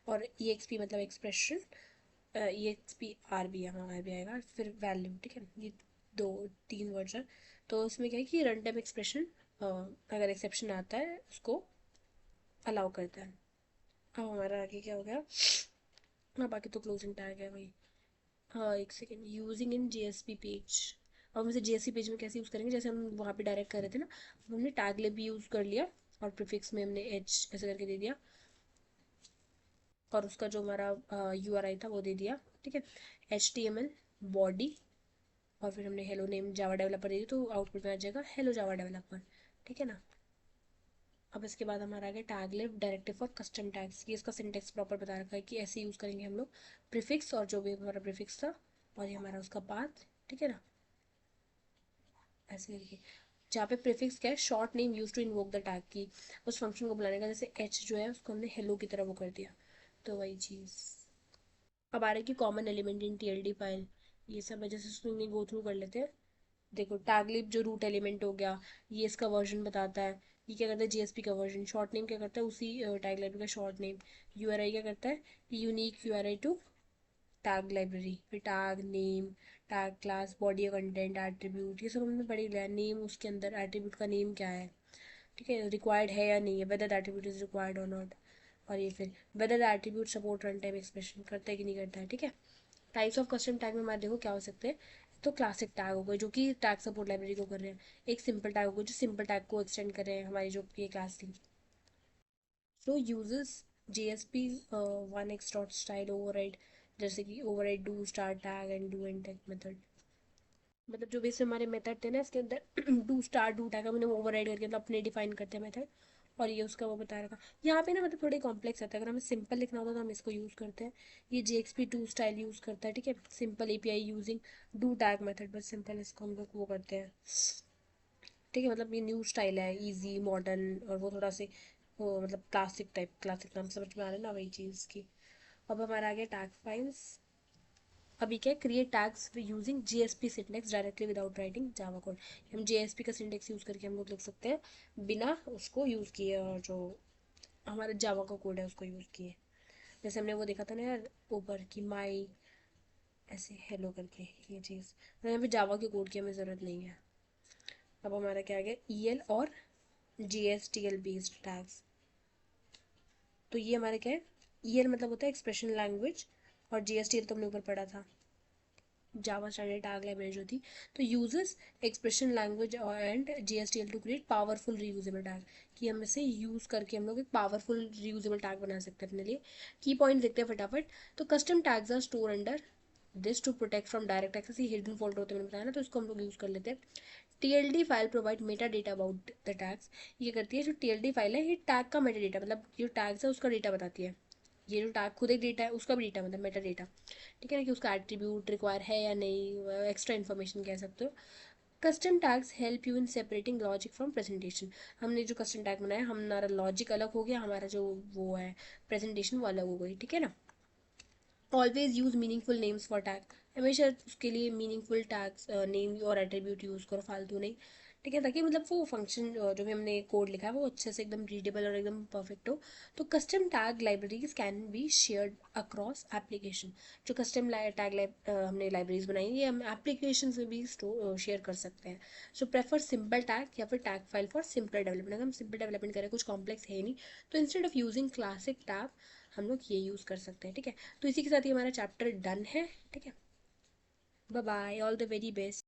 और ई एक्स पी मतलब एक्सप्रेशन, ई एक्स पी आर बी, हाँ आर बी आएगा, फिर वैल्यू, ठीक है, ये दो तीन वर्ड्स हैं। तो इसमें क्या है कि रन टाइम एक्सप्रेशन अगर एक्सेप्शन आता है उसको अलाउ करता है। अब हमारा आगे क्या हो गया, हाँ बाकी तो क्लोजिंग टैग है वही, हाँ एक second, using in JSP page. अब हम इसे जेएसपी पेज में कैसे यूज़ करेंगे, जैसे हम वहाँ पे डायरेक्ट कर रहे थे ना, हमने टैगलेब भी यूज़ कर लिया और प्रीफिक्स में हमने एच ऐसे करके दे दिया और उसका जो हमारा यूआरआई था वो दे दिया, ठीक है। HTML बॉडी और फिर हमने हेलो नेम जावा डेवलपर दे दी, तो आउटपुट में आ जाएगा हेलो जावा डेवलपर, ठीक है ना। अब इसके बाद हमारा आ गया टैगलेब डायरेक्टिव फॉर कस्टम टैग्स। ये इसका सिंटेक्स प्रॉपर बता रखा है कि ऐसे यूज़ करेंगे हम लोग प्रीफिक्स और जो भी हमारा प्रीफिक्स था और ये हमारा उसका पाथ, ठीक है ना, ऐसे करके। जहाँ पे प्रीफिक्स क्या है, short name use to invoke the tag की, उस फंक्शन को बुलाने का, जैसे एच जो है उसको हमने हेलो की तरह वो कर दिया, तो वही चीज़। अब आ रहा है कि common element in TLD file, ये सब है, जैसे उसको गो थ्रू कर लेते हैं। देखो टैगलिब जो रूट एलिमेंट हो गया, ये इसका वर्जन बताता है। ये क्या करता है, GSP का वर्जन। शॉर्ट नेम क्या करता है, उसी टैग लाइब्रेरी का शॉर्ट नेम। URI क्या करता है, unique URI to tag library. फिर tag name, tag class, body content, attribute, ये सब हमने पढ़ लिया। नेम, उसके अंदर एट्रीब्यूट का नेम क्या है, ठीक है, रिक्वायर्ड है या नहीं है, whether the attribute is required और नॉट। और ये फिर whether the attribute support run time expression करता है कि नहीं करता है, ठीक है। टाइप्स ऑफ कस्टम टैग में हमारे देखो क्या हो सकते हैं। तो क्लासिक टैग हो गए जो कि टैग सपोर्ट लाइब्रेरी को कर रहे हैं। एक सिंपल टैग हो गया जो सिंपल टैग को एक्सटेंड कर रहे हैं, हमारी जो ये क्लास थी। So uses JSP 1x dot style override, जैसे कि override do start tag and do end tag method. मतलब जो भी इसमें हमारे मेथड थे ना, इसके अंदर डू स्टार डू टैग हमने ओवरराइड करके मतलब अपने डिफाइन करते हैं मेथड। और ये उसका वो बता रखा। यहाँ पे ना मतलब थोड़े कॉम्प्लेक्स आता है, अगर हमें सिंपल लिखना होता तो हम इसको यूज़ करते हैं। ये JXP2 स्टाइल यूज़ करता है, ठीक है। Simple API using do tag method, बस सिंपल इसको हम लोग वो करते हैं, ठीक है। मतलब ये न्यू स्टाइल है, इजी मॉडर्न, और वो थोड़ा से वो मतलब क्लासिक टाइप, क्लासिक नाम समझ में आ रहा है ना, वही चीज़ की। अब हमारा आ गया टैग फाइल्स। अभी क्या है, create tags using JSP syntax directly without writing Java code. हम JSP का सिंटेक्स यूज़ करके हम लोग लिख सकते हैं बिना उसको यूज़ किए, और जो हमारा जावा का कोड है उसको यूज़ किए। जैसे हमने वो देखा था ना यार ऊपर की माई ऐसे हेलो करके, ये चीज़ तो यहाँ पे जावा के कोड की हमें ज़रूरत नहीं है। अब हमारा क्या आ गया, EL और GSTL बेस्ड टैग्स। तो ये हमारे क्या है, EL मतलब होता है एक्सप्रेशन लैंग्वेज, और GSTL तो हमने ऊपर पढ़ा था, जावा स्टैंडर्ड टैग लाइब्रेरी जो थी। तो uses expression language and JSTL to create powerful reusable tag, कि हम इसे यूज़ करके हम लोग एक पावरफुल रीयूजेबल टैग बना सकते हैं अपने लिए। की पॉइंट देखते हैं फटाफट। तो custom tags are store under this to protect from direct access, ये हिडन फोल्डर होते हैं मैंने बताया ना, तो इसको हम लोग यूज़ कर लेते हैं। TLD file provide Meta data about the tags. ये करती है, जो TLD फाइल है ये टैग का मेटा डेटा, मतलब जो टैग्स है उसका डेटा बताती है। ये जो टैग खुद एक डेटा है उसका भी डेटा, मतलब मेटा डेटा, ठीक है ना, कि उसका एट्रीब्यूट रिक्वायर है या नहीं, एक्स्ट्रा इन्फॉर्मेशन कह सकते हो। Custom tags help you in separating logic from presentation. हमने जो कस्टम टैग बनाया, हमारा लॉजिक अलग हो गया, हमारा जो वो है प्रेजेंटेशन वो अलग हो गई, ठीक है ना। Always use meaningful names for tag, हमेशा उसके लिए मीनिंगफुल टैग्स नेम और एट्रीब्यूट यूज़ करो, फालतू नहीं, ठीक है, ताकि मतलब वो फंक्शन जो भी हमने कोड लिखा है वो अच्छे से एकदम रीडेबल और एकदम परफेक्ट हो। तो custom tag libraries can be shared across application. जो कस्टम टैग हमने लाइब्रेरीज बनाई ये हम एप्लीकेशन में भी शेयर कर सकते हैं। सो प्रेफर सिंपल टैग या फिर tag file for simple development. अगर हम सिंपल डेवलपमेंट करें, कुछ कॉम्प्लेक्स है नहीं, तो instead of using classic tag हम लोग ये यूज़ कर सकते हैं, ठीक है। तो इसी के साथ ही हमारा चैप्टर डन है, ठीक है। Bye bye, all the very best.